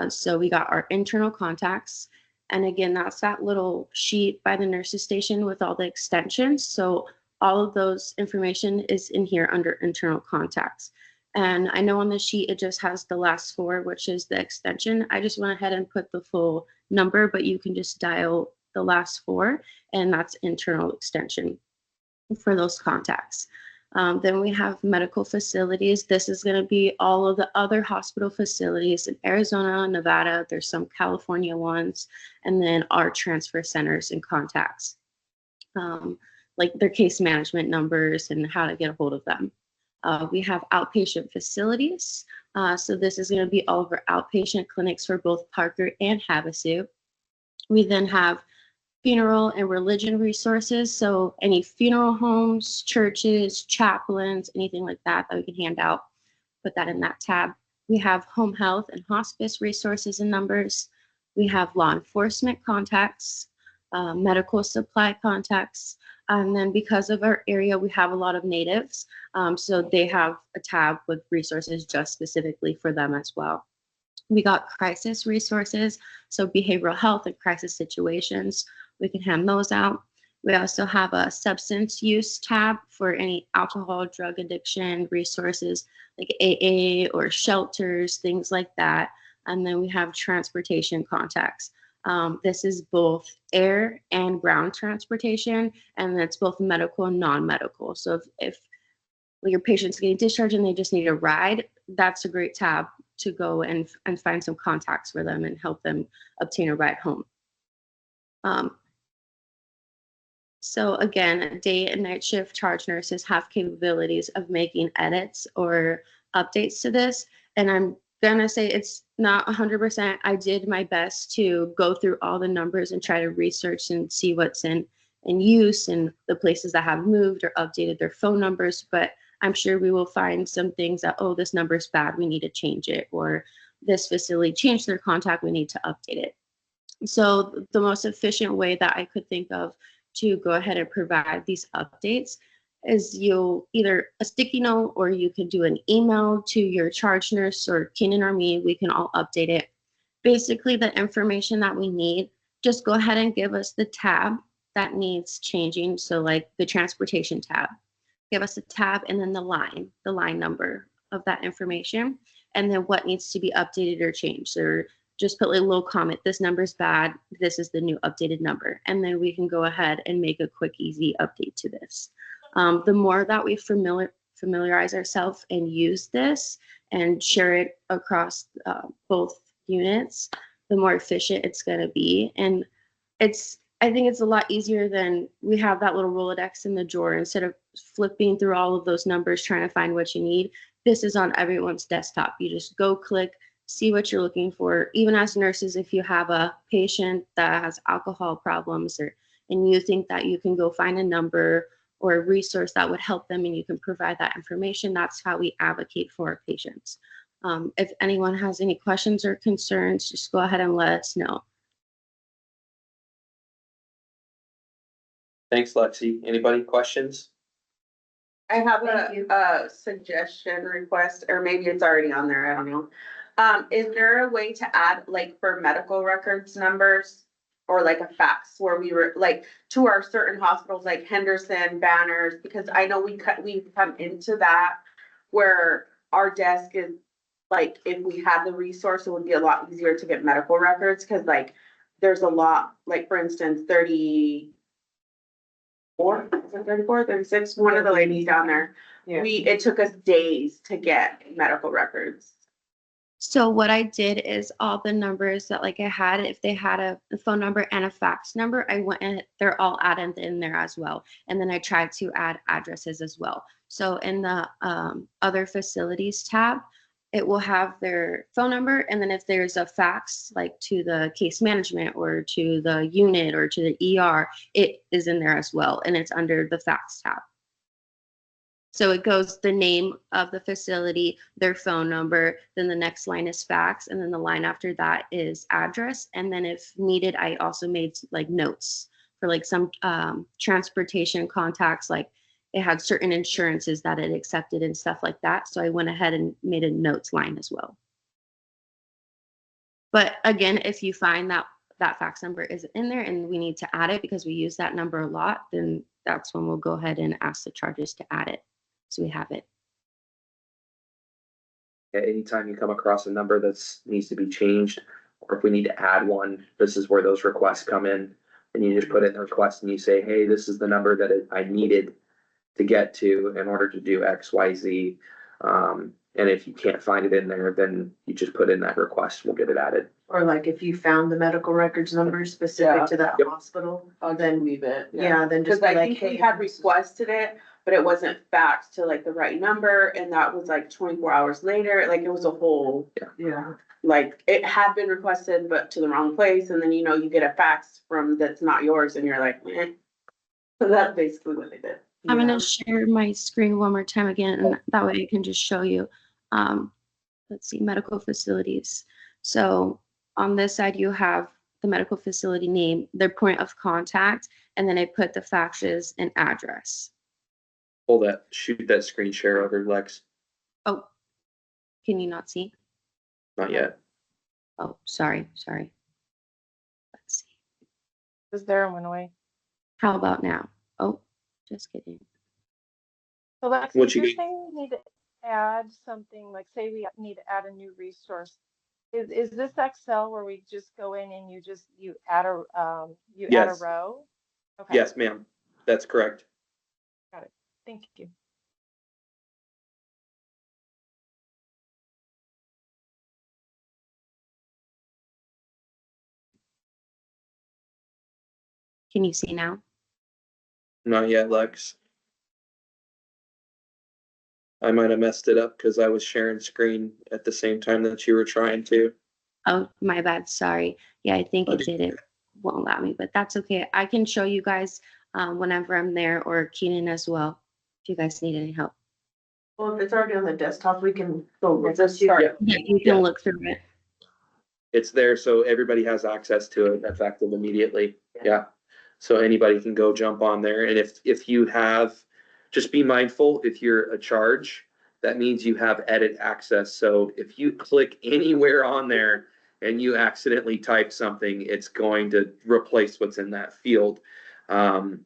So we got our internal contacts. And again, that's that little sheet by the nurse's station with all the extensions. So all of those information is in here under internal contacts. And I know on the sheet, it just has the last four, which is the extension. I just went ahead and put the full number, but you can just dial the last four, and that's internal extension for those contacts. Then we have medical facilities. This is going to be all of the other hospital facilities in Arizona, Nevada. There's some California ones, and then our transfer centers and contacts, like their case management numbers and how to get a hold of them. We have outpatient facilities. So this is going to be all of our outpatient clinics for both Parker and Havasu. We then have funeral and religion resources. So any funeral homes, churches, chaplains, anything like that that we can hand out, put that in that tab. We have home health and hospice resources and numbers. We have law enforcement contacts, medical supply contacts. And then because of our area, we have a lot of natives. So they have a tab with resources just specifically for them as well. We got crisis resources, so behavioral health and crisis situations. We can hand those out. We also have a substance use tab for any alcohol, drug addiction resources like AA or shelters, things like that. And then we have transportation contacts. This is both air and ground transportation, and it's both medical and non-medical. So if your patient's getting discharged and they just need a ride, that's a great tab to go and find some contacts for them and help them obtain a ride home. So again, day and night shift charge nurses have capabilities of making edits or updates to this. And I'm gonna say it's not 100%. I did my best to go through all the numbers and try to research and see what's in use and the places that have moved or updated their phone numbers. But I'm sure we will find some things that, oh, this number's bad, we need to change it, or this facility changed their contact, we need to update it. So the most efficient way that I could think of to go ahead and provide these updates is you'll either a sticky note or you can do an email to your charge nurse or Keenan or me. We can all update it. Basically, the information that we need, just go ahead and give us the tab that needs changing. So like the transportation tab, give us a tab and then the line number of that information, and then what needs to be updated or changed, or just put like a little comment, this number's bad, this is the new updated number, and then we can go ahead and make a quick, easy update to this. The more that we familiarize ourselves and use this and share it across both units, the more efficient it's going to be. And I think it's a lot easier than we have that little Rolodex in the drawer. Instead of flipping through all of those numbers trying to find what you need, this is on everyone's desktop. You just go click, see what you're looking for. Even as nurses, if you have a patient that has alcohol problems and you think that you can go find a number or a resource that would help them and you can provide that information, that's how we advocate for our patients. If anyone has any questions or concerns, just go ahead and let us know. Thanks, Lexi. Anybody questions? I have Thank you. a suggestion request, or maybe it's already on there, I don't know. Is there a way to add, like, for medical records numbers? Or like a fax where we were, like, to our certain hospitals, like Henderson, Banners, because I know we've come into that where our desk is, like, if we had the resource, it would be a lot easier to get medical records, cause like, there's a lot, like, for instance, 34, 36, one of the ladies down there. Yeah. It took us days to get medical records. So what I did is all the numbers that like I had, if they had a phone number and a fax number, I went and they're all added in there as well. And then I tried to add addresses as well. So in the other facilities tab, it will have their phone number. And then if there's a fax, like to the case management or to the unit or to the ER, it is in there as well. And it's under the fax tab. So it goes the name of the facility, their phone number, then the next line is fax, and then the line after that is address. And then if needed, I also made like notes for like some transportation contacts, like it had certain insurances that it accepted and stuff like that. So I went ahead and made a notes line as well. But again, if you find that that fax number isn't in there and we need to add it because we use that number a lot, then that's when we'll go ahead and ask the charges to add it. So we have it. Anytime you come across a number that's needs to be changed, or if we need to add one, this is where those requests come in. And you just put in the request and you say, hey, this is the number that I needed. to get to in order to do X, Y, Z. And if you can't find it in there, then you just put in that request, we'll get it added. Or like if you found the medical records number specific to that Yep. hospital, I'll then, leave it. yeah, then Cause just be I like, think we hey. had requested it, but it wasn't faxed to like the right number, and that was like 24 hours later, like it was a whole. Yeah. Like, it had been requested, but to the wrong place, and then, you know, you get a fax from that's not yours, and you're like, eh. So that's basically what they did. I'm gonna share my screen one more time again, and that way I can just show you. Let's see, medical facilities. So on this side, you have the medical facility name, their point of contact, and then I put the faxes and address. Shoot that screen share over, Lex. Oh, can you not see? Not yet. Oh, sorry. Let's see. Was there and went away. How about now? Oh, just kidding. So Lex, What if you you're get- saying we need to add something, like say we need to add a new resource, is this Excel where we just go in and you add a add a Yes. row? Okay, Yes, ma'am. That's correct. thank you. Can you see now? Not yet, Lex. I might have messed it up because I was sharing screen at the same time that you were trying to. Oh, my bad. Sorry. Yeah, I think it Okay. did. It won't allow me, but that's okay. I can show you guys whenever I'm there, or Keenan as well, if you guys need any help. Well, if it's already on the desktop, we can go with Let's this. start. Yeah, you Yeah. can look through it. It's there, so everybody has access to it effective immediately. Yeah. So anybody can go jump on there. And if you have, just be mindful, if you're a charge, that means you have edit access. So if you click anywhere on there and you accidentally type something, it's going to replace what's in that field.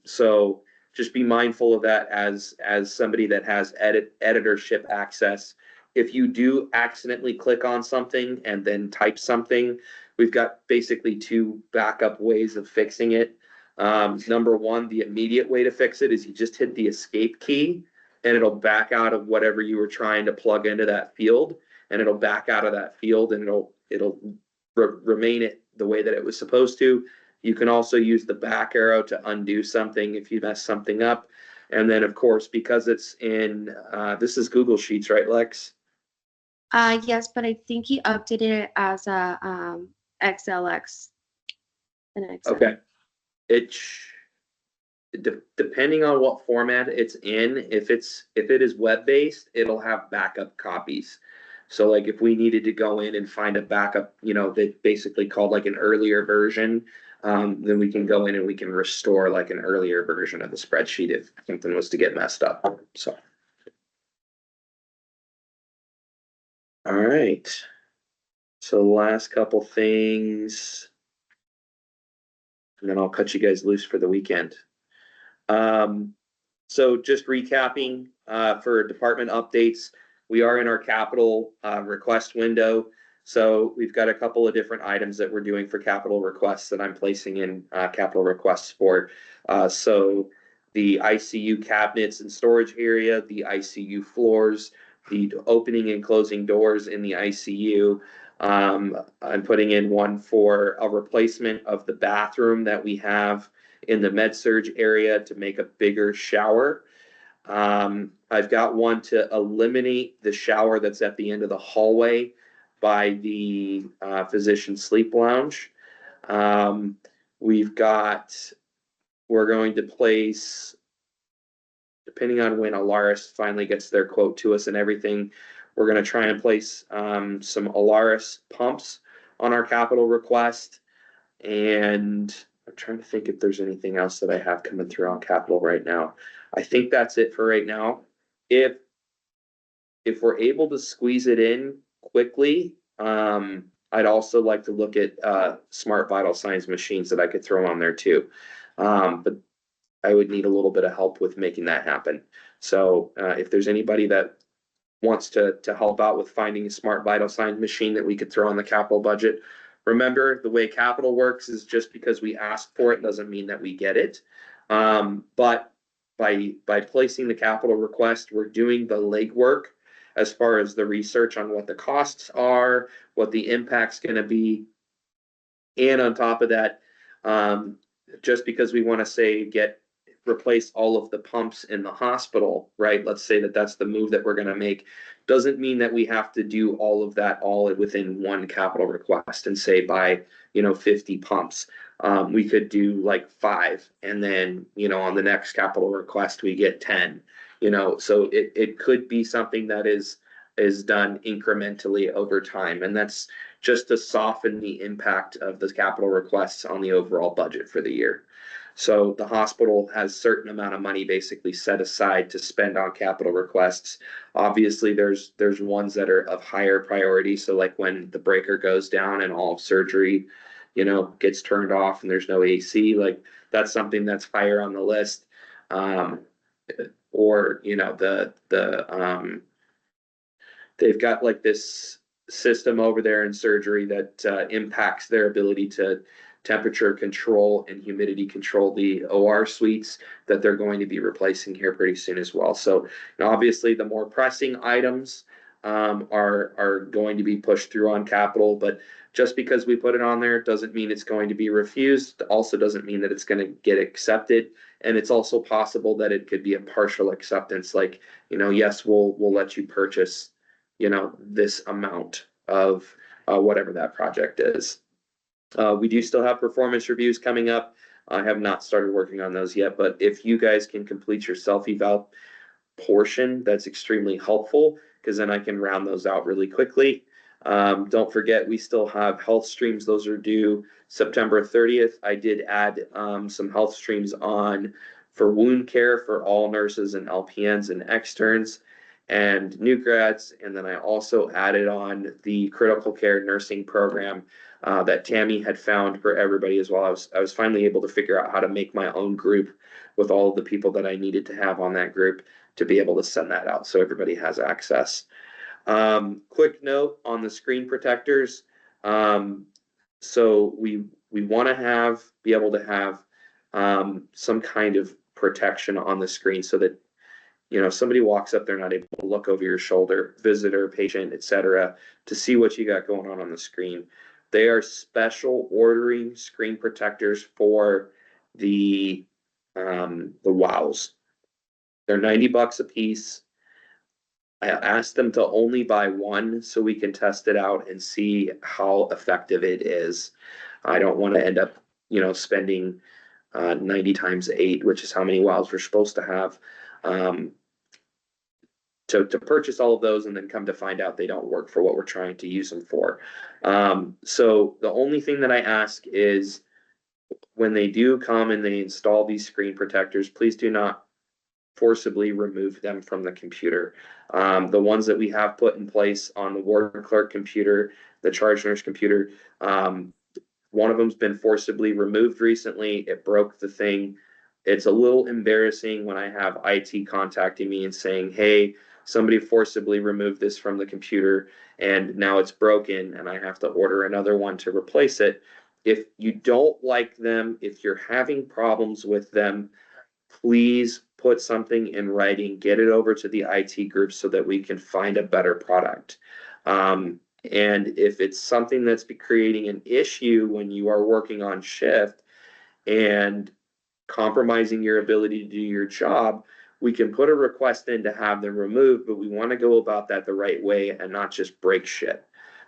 So just be mindful of that as somebody that has editorship access. If you do accidentally click on something and then type something, we've got basically two backup ways of fixing it. Number one, the immediate way to fix it is you just hit the escape key and it'll back out of whatever you were trying to plug into that field, and it'll back out of that field and it'll remain it the way that it was supposed to. You can also use the back arrow to undo something if you mess something up. And then of course, because it's in, this is Google Sheets, right, Lex? Yes, but I think he updated it as a XLX. An Excel. Okay. Depending on what format it's in, if it is web-based, it'll have backup copies. So like if we needed to go in and find a backup, they basically called like an earlier version, then we can go in and we can restore like an earlier version of the spreadsheet if something was to get messed up. So. All right. So last couple things, and then I'll cut you guys loose for the weekend. So just recapping, for department updates, we are in our capital, request window. So we've got a couple of different items that we're doing for capital requests that I'm placing in, capital requests for. So the ICU cabinets and storage area, the ICU floors, the opening and closing doors in the ICU. I'm putting in one for a replacement of the bathroom that we have in the med surge area to make a bigger shower. I've got one to eliminate the shower that's at the end of the hallway by the physician sleep lounge. We're going to place, depending on when Alaris finally gets their quote to us and everything, we're going to try and place some Alaris pumps on our capital request. And I'm trying to think if there's anything else that I have coming through on capital right now. I think that's it for right now. If we're able to squeeze it in quickly, I'd also like to look at smart vital signs machines that I could throw on there too. But I would need a little bit of help with making that happen. So if there's anybody that wants to help out with finding a smart vital signs machine that we could throw on the capital budget. Remember, the way capital works is just because we ask for it doesn't mean that we get it. But by placing the capital request, we're doing the legwork as far as the research on what the costs are, what the impact's gonna be. And on top of that, just because we want to say replace all of the pumps in the hospital, right? Let's say that that's the move that we're going to make. Doesn't mean that we have to do all of that all within one capital request and say buy, 50 pumps. We could do like 5, and then, on the next capital request, we get 10, so it could be something that is done incrementally over time. And that's just to soften the impact of the capital requests on the overall budget for the year. So the hospital has certain amount of money basically set aside to spend on capital requests. Obviously, there's ones that are of higher priority. So like when the breaker goes down and all of surgery, gets turned off and there's no AC, like that's something that's higher on the list. Or they've got like this system over there in surgery that impacts their ability to temperature control and humidity control the OR suites that they're going to be replacing here pretty soon as well. So obviously the more pressing items are going to be pushed through on capital, but just because we put it on there doesn't mean it's going to be refused. Also doesn't mean that it's going to get accepted. And it's also possible that it could be a partial acceptance, like, yes, we'll let you purchase this amount of whatever that project is. We do still have performance reviews coming up. I have not started working on those yet, but if you guys can complete your self-eval portion, that's extremely helpful, because then I can round those out really quickly. Don't forget, we still have health streams. Those are due September 30th. I did add some health streams on for wound care for all nurses and LPNs and externs and new grads. And then I also added on the critical care nursing program that Tammy had found for everybody as well. I was finally able to figure out how to make my own group with all of the people that I needed to have on that group to be able to send that out so everybody has access. Quick note on the screen protectors. So we want to be able to have some kind of protection on the screen so that somebody walks up, they're not able to look over your shoulder, visitor, patient, etc., to see what you got going on the screen. They are special ordering screen protectors for the WOWs. They're $90 a piece. I asked them to only buy one so we can test it out and see how effective it is. I don't want to end up, spending 90 times 8, which is how many WOWs we're supposed to have. To purchase all of those and then come to find out they don't work for what we're trying to use them for. So the only thing that I ask is when they do come and they install these screen protectors, please do not forcibly remove them from the computer. The ones that we have put in place on the ward clerk computer, the charge nurse computer, one of them's been forcibly removed recently. It broke the thing. It's a little embarrassing when I have IT contacting me and saying, hey, somebody forcibly removed this from the computer and now it's broken and I have to order another one to replace it. If you don't like them, if you're having problems with them, please put something in writing, get it over to the IT group so that we can find a better product. And if it's something that's creating an issue when you are working on shift and compromising your ability to do your job, we can put a request in to have them removed, but we want to go about that the right way and not just break shit.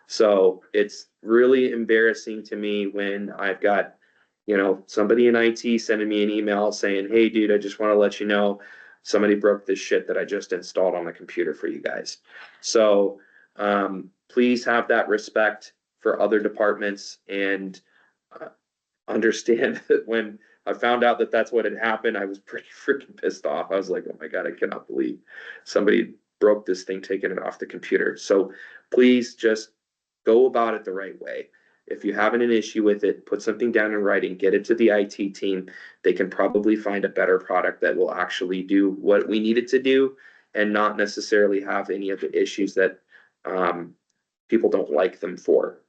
So it's really embarrassing to me when I've got, somebody in IT sending me an email saying, hey, dude, I just want to let you know somebody broke this shit that I just installed on the computer for you guys. So please have that respect for other departments and understand that when I found out that that's what had happened, I was pretty freaking pissed off. I was like, oh my God, I cannot believe somebody broke this thing, taking it off the computer. So please just go about it the right way. If you're having an issue with it, put something down in writing, get it to the IT team. They can probably find a better product that will actually do what we need it to do and not necessarily have any of the issues that people don't like them for.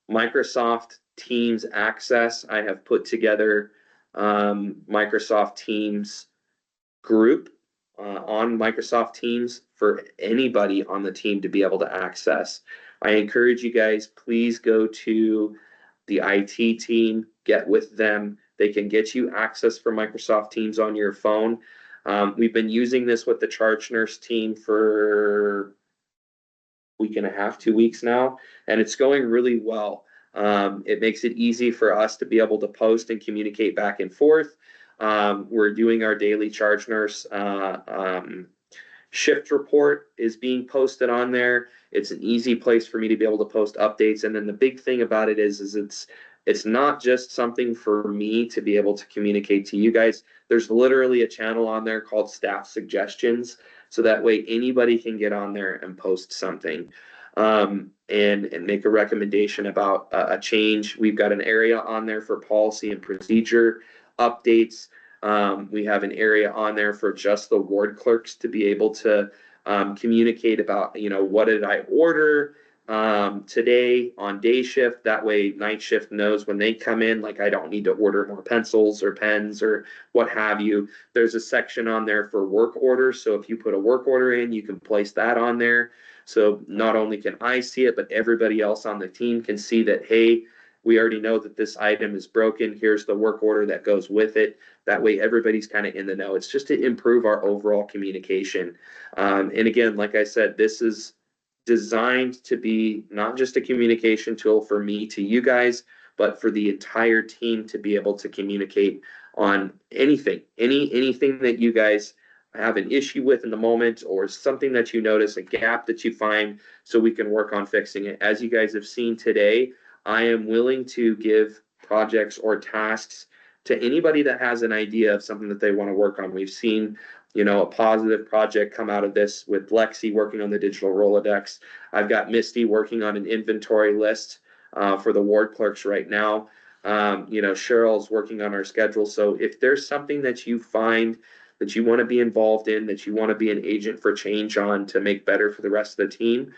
Microsoft Teams access, I have put together Microsoft Teams group on Microsoft Teams for anybody on the team to be able to access. I encourage you guys, please go to the IT team, get with them. They can get you access for Microsoft Teams on your phone. We've been using this with the charge nurse team for a week and a half, 2 weeks now, and it's going really well. It makes it easy for us to be able to post and communicate back and forth. We're doing our daily charge nurse shift report is being posted on there. It's an easy place for me to be able to post updates. And then the big thing about it is it's not just something for me to be able to communicate to you guys. There's literally a channel on there called staff suggestions. So that way anybody can get on there and post something. And make a recommendation about a change. We've got an area on there for policy and procedure updates. We have an area on there for just the ward clerks to be able to communicate about, what did I order today on day shift. That way night shift knows when they come in, like I don't need to order more pencils or pens or what have you. There's a section on there for work orders. So if you put a work order in, you can place that on there. So not only can I see it, but everybody else on the team can see that, hey, we already know that this item is broken. Here's the work order that goes with it. That way everybody's kind of in the know. It's just to improve our overall communication. And again, like I said, this is designed to be not just a communication tool for me to you guys, but for the entire team to be able to communicate on anything that you guys have an issue with in the moment, or something that you notice, a gap that you find, so we can work on fixing it. As you guys have seen today, I am willing to give projects or tasks to anybody that has an idea of something that they want to work on. We've seen, a positive project come out of this with Lexi working on the digital Rolodex. I've got Misty working on an inventory list for the ward clerks right now. Cheryl's working on our schedule. So if there's something that you find that you want to be involved in, that you want to be an agent for change on to make better for the rest of the team,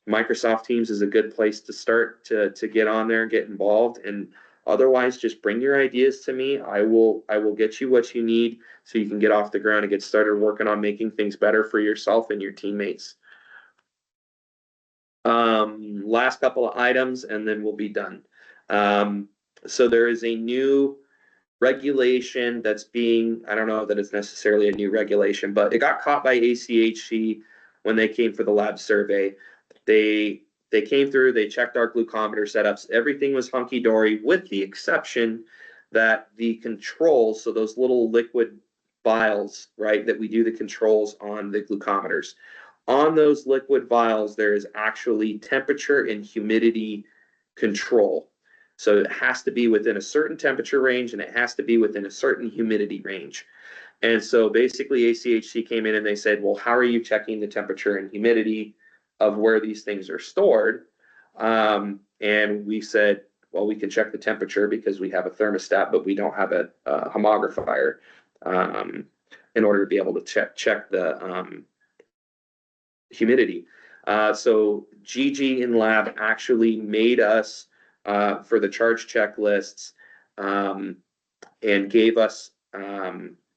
Microsoft Teams is a good place to start to get on there and get involved. And otherwise, just bring your ideas to me. I will get you what you need so you can get off the ground and get started working on making things better for yourself and your teammates. Last couple of items and then we'll be done. So there is a new regulation that's I don't know that it's necessarily a new regulation, but it got caught by ACHC when they came for the lab survey. They came through, they checked our glucometer setups. Everything was hunky-dory, with the exception that the controls, so those little liquid vials, right, that we do the controls on the glucometers. On those liquid vials, there is actually temperature and humidity control. So it has to be within a certain temperature range and it has to be within a certain humidity range. And so basically ACHC came in and they said, well, how are you checking the temperature and humidity of where these things are stored? And we said, well, we can check the temperature because we have a thermostat, but we don't have a homographier in order to be able to check the humidity. So Gigi in lab actually made us for the charge checklists and gave us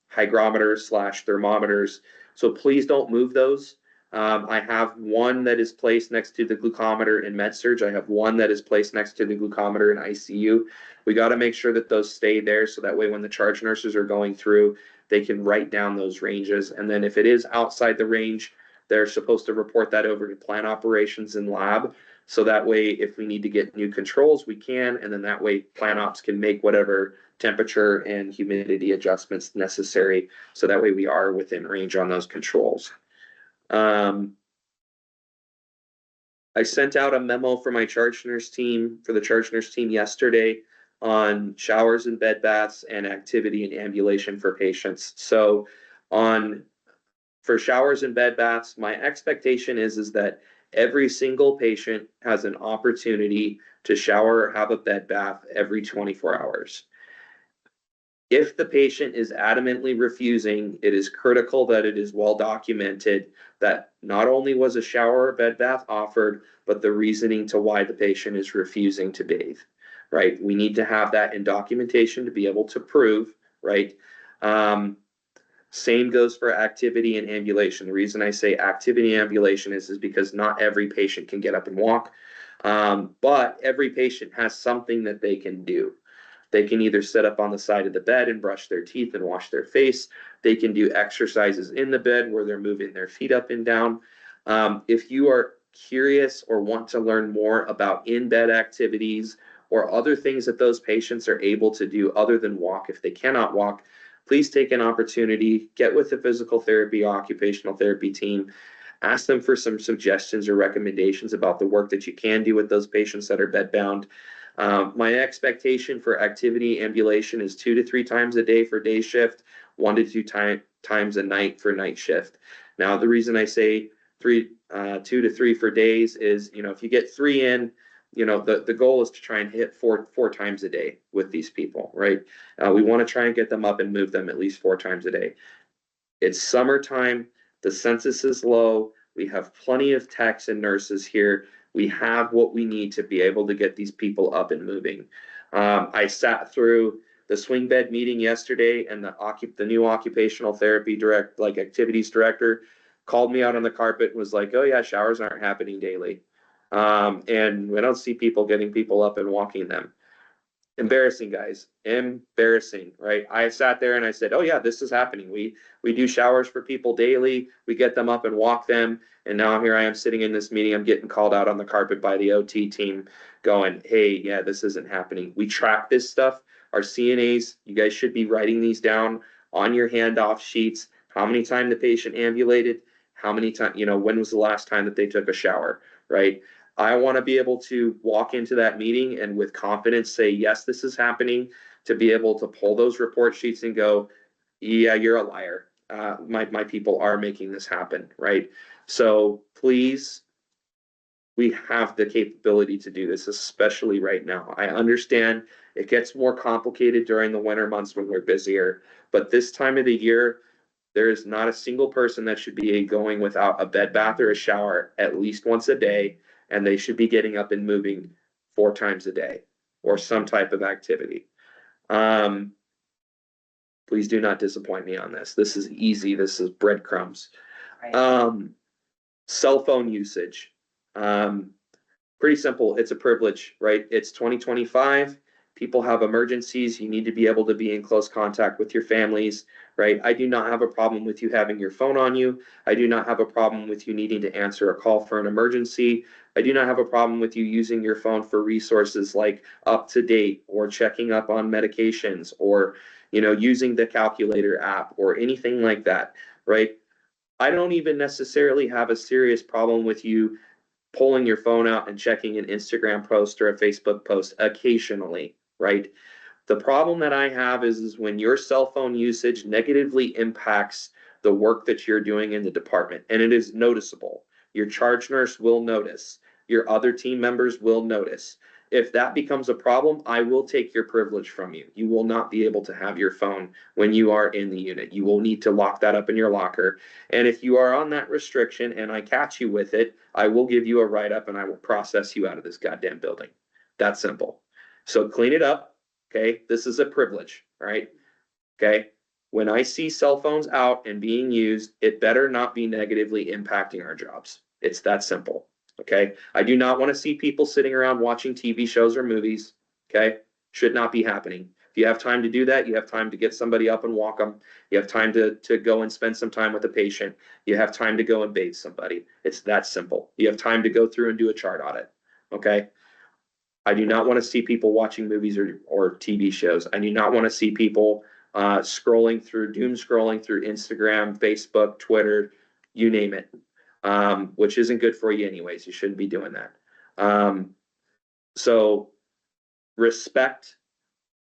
hygrometers / thermometers. So please don't move those. I have one that is placed next to the glucometer in MedSurg. I have one that is placed next to the glucometer in ICU. We got to make sure that those stay there so that way when the charge nurses are going through, they can write down those ranges. And then if it is outside the range, they're supposed to report that over to plant operations in lab. So that way, if we need to get new controls, we can. And then that way plant ops can make whatever temperature and humidity adjustments necessary. So that way we are within range on those controls. I sent out a memo for my charge nurse team, yesterday on showers and bed baths and activity and ambulation for patients. So for showers and bed baths, my expectation is that every single patient has an opportunity to shower or have a bed bath every 24 hours. If the patient is adamantly refusing, it is critical that it is well documented that not only was a shower or bed bath offered, but the reasoning to why the patient is refusing to bathe. right? We need to have that in documentation to be able to prove, right? Same goes for activity and ambulation. The reason I say activity and ambulation is because not every patient can get up and walk. But every patient has something that they can do. They can either sit up on the side of the bed and brush their teeth and wash their face. They can do exercises in the bed where they're moving their feet up and down. If you are curious or want to learn more about in-bed activities or other things that those patients are able to do other than walk if they cannot walk, please take an opportunity, get with the physical therapy, occupational therapy team, ask them for some suggestions or recommendations about the work that you can do with those patients that are bedbound. My expectation for activity ambulation is 2 to 3 times a day for day shift, 1 to 2 times a night for night shift. Now, the reason I say 2 to 3 for days is, if you get 3 in, the goal is to try and hit four times a day with these people, right? We want to try and get them up and move them at least 4 times a day. It's summertime. The census is low. We have plenty of techs and nurses here. We have what we need to be able to get these people up and moving. I sat through the swing bed meeting yesterday, and the new occupational therapy activities director called me out on the carpet and was like, "Oh yeah, showers aren't happening daily." And we don't see people getting people up and walking them. Embarrassing, guys. Embarrassing, right? I sat there and I said, "Oh yeah, this is happening. We do showers for people daily. We get them up and walk them." And now here I am sitting in this meeting. I'm getting called out on the carpet by the OT team, going, "Hey, yeah, this isn't happening." We track this stuff. Our CNAs, you guys should be writing these down on your handoff sheets. How many times the patient ambulated? How many times? When was the last time that they took a shower? Right? I want to be able to walk into that meeting and with confidence say, yes, this is happening, to be able to pull those report sheets and go, yeah, you're a liar. My people are making this happen, right? So please, we have the capability to do this, especially right now. I understand it gets more complicated during the winter months when we're busier, but this time of the year, there is not a single person that should be going without a bed bath or a shower at least once a day, and they should be getting up and moving 4 times a day or some type of activity. Please do not disappoint me on this. This is easy. This is breadcrumbs. Right. Cell phone usage. Pretty simple. It's a privilege, right? It's 2025. People have emergencies. You need to be able to be in close contact with your families, right? I do not have a problem with you having your phone on you. I do not have a problem with you needing to answer a call for an emergency. I do not have a problem with you using your phone for resources like UpToDate or checking up on medications or, using the calculator app or anything like that, right? I don't even necessarily have a serious problem with you pulling your phone out and checking an Instagram post or a Facebook post occasionally, right? The problem that I have is when your cell phone usage negatively impacts the work that you're doing in the department, and it is noticeable. Your charge nurse will notice. Your other team members will notice. If that becomes a problem, I will take your privilege from you. You will not be able to have your phone when you are in the unit. You will need to lock that up in your locker. And if you are on that restriction and I catch you with it, I will give you a write-up and I will process you out of this goddamn building. That's simple. So clean it up. Okay, this is a privilege, right? Okay, when I see cell phones out and being used, it better not be negatively impacting our jobs. It's that simple. Okay, I do not want to see people sitting around watching TV shows or movies. Okay, should not be happening. If you have time to do that, you have time to get somebody up and walk them. You have time to go and spend some time with a patient. You have time to go and bathe somebody. It's that simple. You have time to go through and do a chart audit. Okay, I do not want to see people watching movies or TV shows. I do not want to see people doom scrolling through Instagram, Facebook, Twitter, you name it, which isn't good for you anyways. You shouldn't be doing that. So respect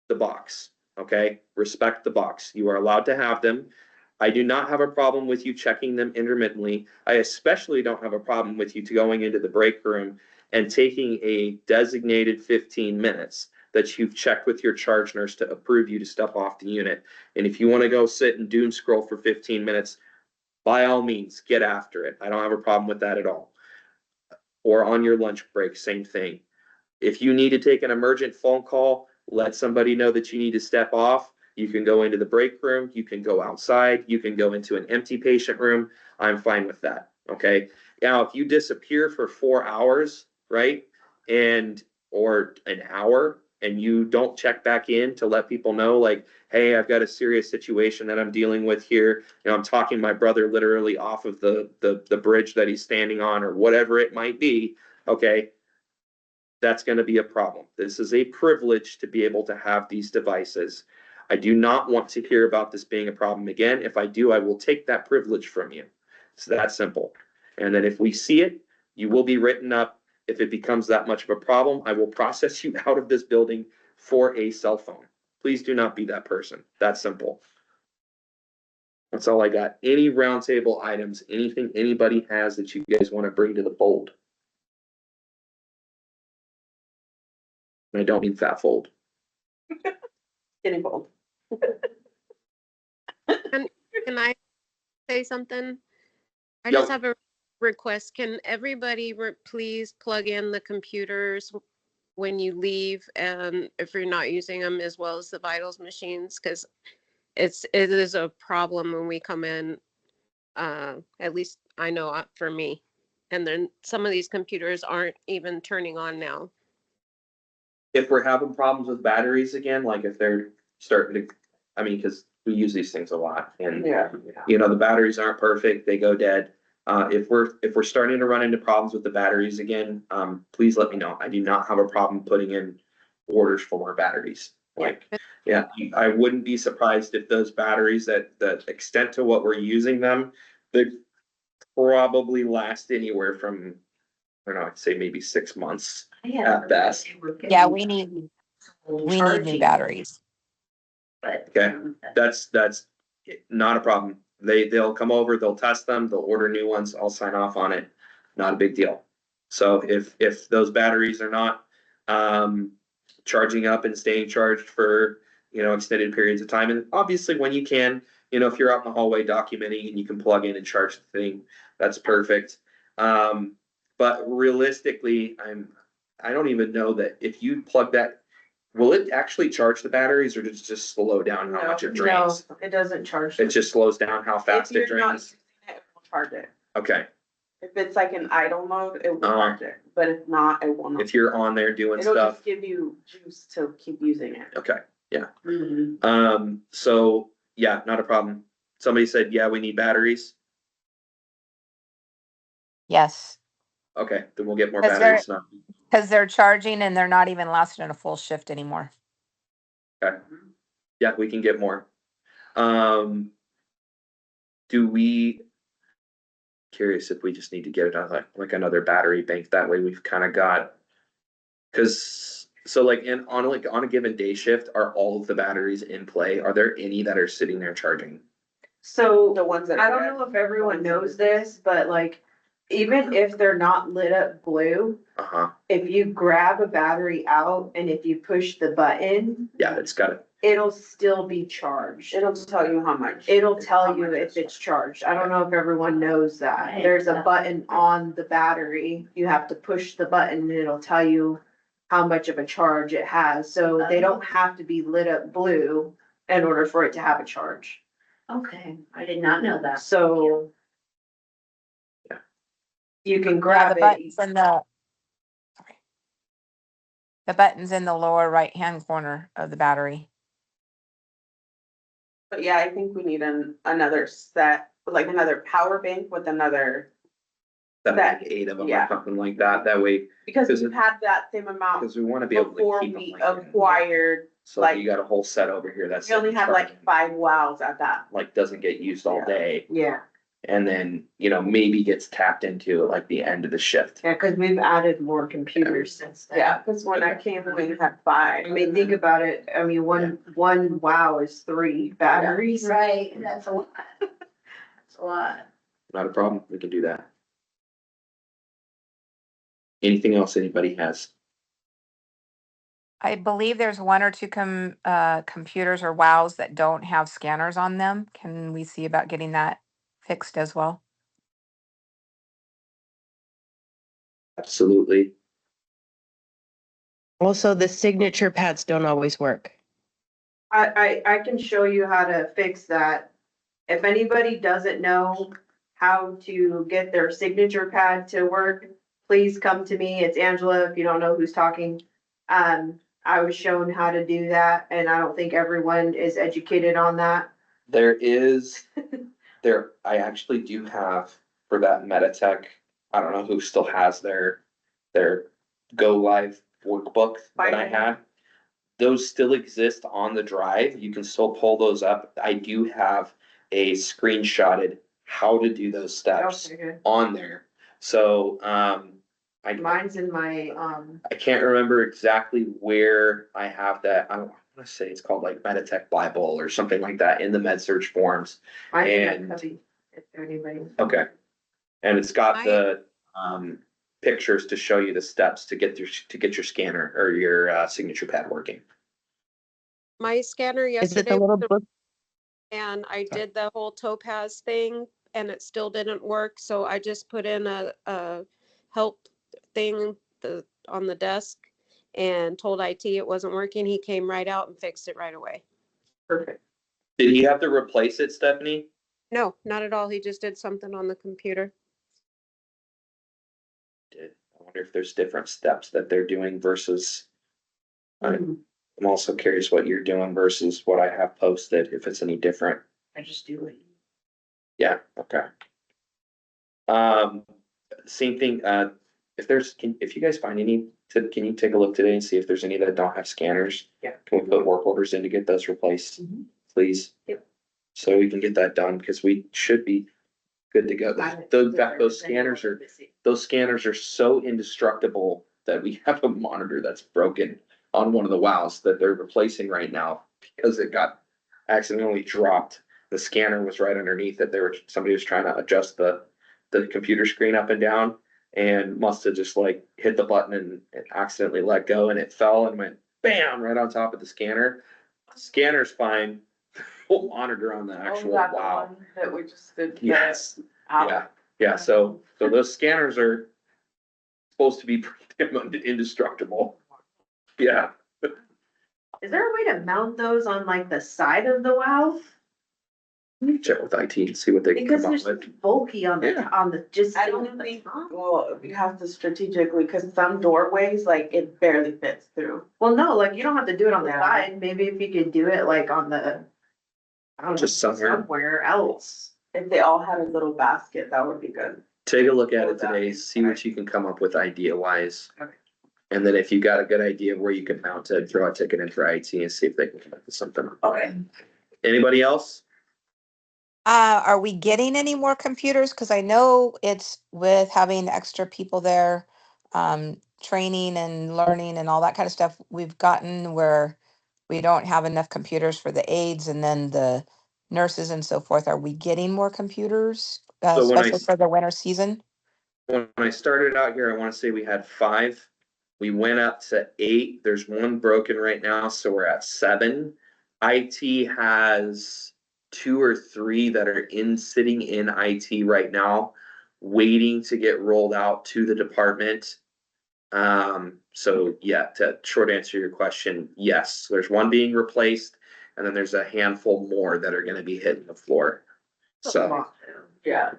the box, okay? Respect the box. You are allowed to have them. I do not have a problem with you checking them intermittently. I especially don't have a problem with you going into the break room and taking a designated 15 minutes that you've checked with your charge nurse to approve you to step off the unit. And if you want to go sit and doom scroll for 15 minutes, by all means, get after it. I don't have a problem with that at all. Or on your lunch break, same thing. If you need to take an emergent phone call, let somebody know that you need to step off. You can go into the break room, you can go outside, you can go into an empty patient room. I'm fine with that, okay? Now, if you disappear for 4 hours, right? Or an hour, and you don't check back in to let people know, like, hey, I've got a serious situation that I'm dealing with here. I'm talking my brother literally off of the bridge that he's standing on, or whatever it might be, okay? That's going to be a problem. This is a privilege to be able to have these devices. I do not want to hear about this being a problem again. If I do, I will take that privilege from you. It's that simple. And then if we see it, you will be written up. If it becomes that much of a problem, I will process you out of this building for a cell phone. Please do not be that person. That's simple. That's all I got. Any roundtable items, anything anybody has that you guys want to bring to the fold? And I don't mean fat fold. Getting bold. Can I say something? I Yep. just have a request. Can everybody please plug in the computers when you leave, and if you're not using them, as well as the vitals machines, because it is a problem when we come in. At least I know for me. And then some of these computers aren't even turning on now. If we're having problems with batteries again, like if they're starting to, I mean, because we use these things a lot, and the batteries aren't perfect, they go dead. If we're starting to run into problems with the batteries again, please let me know. I do not have a problem putting in orders for more batteries. Like, yeah, I wouldn't be surprised if those batteries, that the extent to what we're using them, they probably last anywhere from, I don't know, I'd say maybe 6 months at best. Yeah, we need new batteries. Okay, that's not a problem. They'll come over, they'll test them, they'll order new ones, I'll sign off on it. Not a big deal. So if those batteries are not charging up and staying charged for extended periods of time, and obviously when you can, if you're out in the hallway documenting and you can plug in and charge the thing, that's perfect. But realistically, I don't even know that if you plug that, will it actually charge the batteries, or does it just slow down how much it drains? No, it doesn't charge. It just slows down how fast it If you're not drains? using it will charge it. Okay, If it's like an idle mode, it will Uh-huh. charge it, but if not, it will not. if you're on there doing It'll stuff, just give you juice to keep using it. okay, Mhm. so, yeah, not a problem. Somebody said, yeah, we need batteries. Yes, Okay, then we'll get more Because batteries now. because they're charging and they're not even lasting a full shift anymore. Okay, yeah, we can get more. Do we? Curious if we just need to get it on like another battery bank, that way we've kind of got. Cause so like on a given day shift, are all of the batteries in play? Are there any that are sitting there charging? So The ones that. I don't know if everyone knows this, but like, even if they're not lit up blue, Uh-huh, if you grab a battery out and if you push the button, yeah, it's got it. it'll still be charged. It'll tell you how much. It'll tell how you much if it's charged. I don't know if everyone knows that. There's a button on the battery. You have to push the button and it'll tell you how much of a charge it has. So they don't have to be lit up blue in order for it to have a charge. Okay, I did not know that. So Yeah. you can Yeah, grab the it. buttons in the buttons in the lower right-hand corner of the battery. But yeah, I think we need another set, like another power bank with another, That That- like 8 of them or yeah. something like that, that way, because Because we've had that same amount because we want to be able to before keep them we like that. acquired. So like- you got a whole set over here that's. We only had like charging, 5 wows at that. like doesn't get used all Yeah. day, Yeah, and then, maybe gets tapped into at like the end of the shift. yeah, cause we've added more computers since then. Yeah, because when I came, we had 5. I mean, think about it. I mean, one wow is 3 batteries. Right, that's a lot. That's a lot. Not a problem, we can do that. Anything else anybody has? I believe there's 1 or 2 computers or WOWs that don't have scanners on them. Can we see about getting that fixed as well? Absolutely. Also, the signature pads don't always work. I can show you how to fix that. If anybody doesn't know how to get their signature pad to work, please come to me. It's Angela, if you don't know who's talking. I was shown how to do that, and I don't think everyone is educated on that. There is, I actually do have for that Meditech, I don't know who still has their Go Live workbook that I had. Those still exist on the drive. You can still pull those up. I do have a screenshotted how to do those steps Okay, good. on there. So, Mine's in my, I can't remember exactly where I have that. I want to say it's called like Meditech Bible or something like that in the MedSearch forums. mine's in And- that cubby, if anybody. Okay. And it's got I- the pictures to show you the steps to get your scanner or your signature pad working. My scanner Is it yesterday the little was book? and I did the whole topaz thing and it still didn't work. So I just put in a help thing on the desk and told IT it wasn't working. He came right out and fixed it right away. Perfect. Did he have to replace it, Stephanie? No, not at all. He just did something on the computer. I wonder if there's different steps that they're doing versus. I'm also curious what you're doing versus what I have posted, if it's any different. I just do it. Yeah, okay. Same thing, if you guys find any, can you take a look today and see if there's any that don't have scanners? Yeah. Can we put work orders in to get those replaced, please? Yep. So we can get that done, because we should be good to go. In fact, those scanners are so indestructible that we have a monitor that's broken on one of the wows that they're replacing right now because it got accidentally dropped. The scanner was right underneath it. Somebody was trying to adjust the computer screen up and down and must have just like hit the button and accidentally let go, and it fell and went bam right on top of the scanner. Scanner's fine. Full monitor on the actual wow. That we just did. Yes. Yeah, so those scanners are supposed to be pretty damn indestructible. Yeah, Is there a way to mount those on like the side of the wow? check with IT and see what they can Because come up there's with. bulky on Yeah. the, just. I don't think, well, we have to strategically, cause some doorways, like it barely fits through. Well, no, like you don't have to do it on the Yeah. side. Maybe if you could do it like on the. I don't know, Just somewhere. somewhere else. If they all had a little basket, that would be good. Take a look at Oh, it today, that- see what you can come up with idea wise. Okay. And then if you got a good idea of where you can mount it, throw a ticket in for IT and see if they can come up with something. Okay. Anybody else? Are we getting any more computers? Because I know it's with having extra people there, training and learning and all that kind of stuff. We've gotten where we don't have enough computers for the aides and then the nurses and so forth. Are we getting more computers, So when I especially for the winter season? When I started out here, I want to say we had 5. We went up to 8. There's one broken right now, so we're at 7. IT has 2 or 3 that are sitting in IT right now, waiting to get rolled out to the department. So yeah, to short answer your question, yes, there's one being replaced, and then there's a handful more that are gonna be hitting the floor. So. Yeah,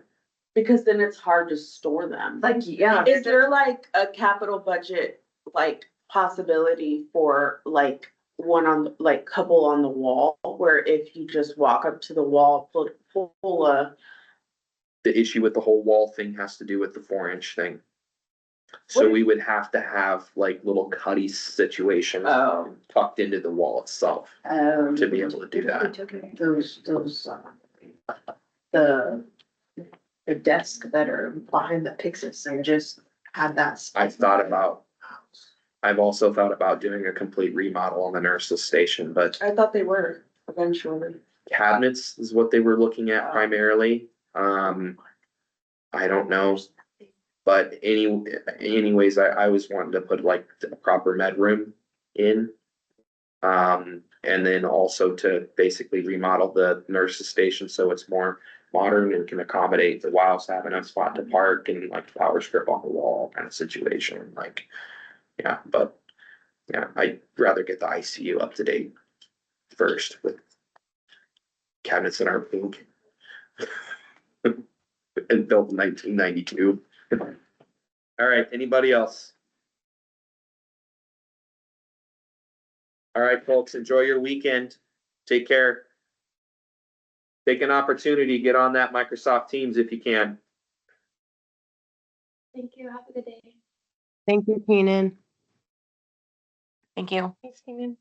because then it's hard to store them. Like, yeah. Is there like a capital budget, like possibility for like one on, like couple on the wall? Where if you just walk up to the wall, pull a, The issue with the whole wall thing has to do with the 4-inch thing. So we would have to have like little cutty situations oh, tucked into the wall itself to be able to do that. Those, the desk that are behind the Pixis and just had that. I've also thought about doing a complete remodel on the nurse's station, but I thought they were eventually. cabinets is what they were looking at primarily. I don't know. But anyways, I was wanting to put like a proper med room in. And then also to basically remodel the nurse's station so it's more modern and can accommodate the wows having a spot to park and like power strip on the wall kind of situation, like, yeah, but Yeah, I'd rather get the ICU up to date first with cabinets that aren't pink. And built in 1992. All right, anybody else? All right, folks, enjoy your weekend. Take care. Take an opportunity, get on that Microsoft Teams if you can. Thank you. Have a good day. Thank you, Keenan. Thank you. Thanks, Keenan.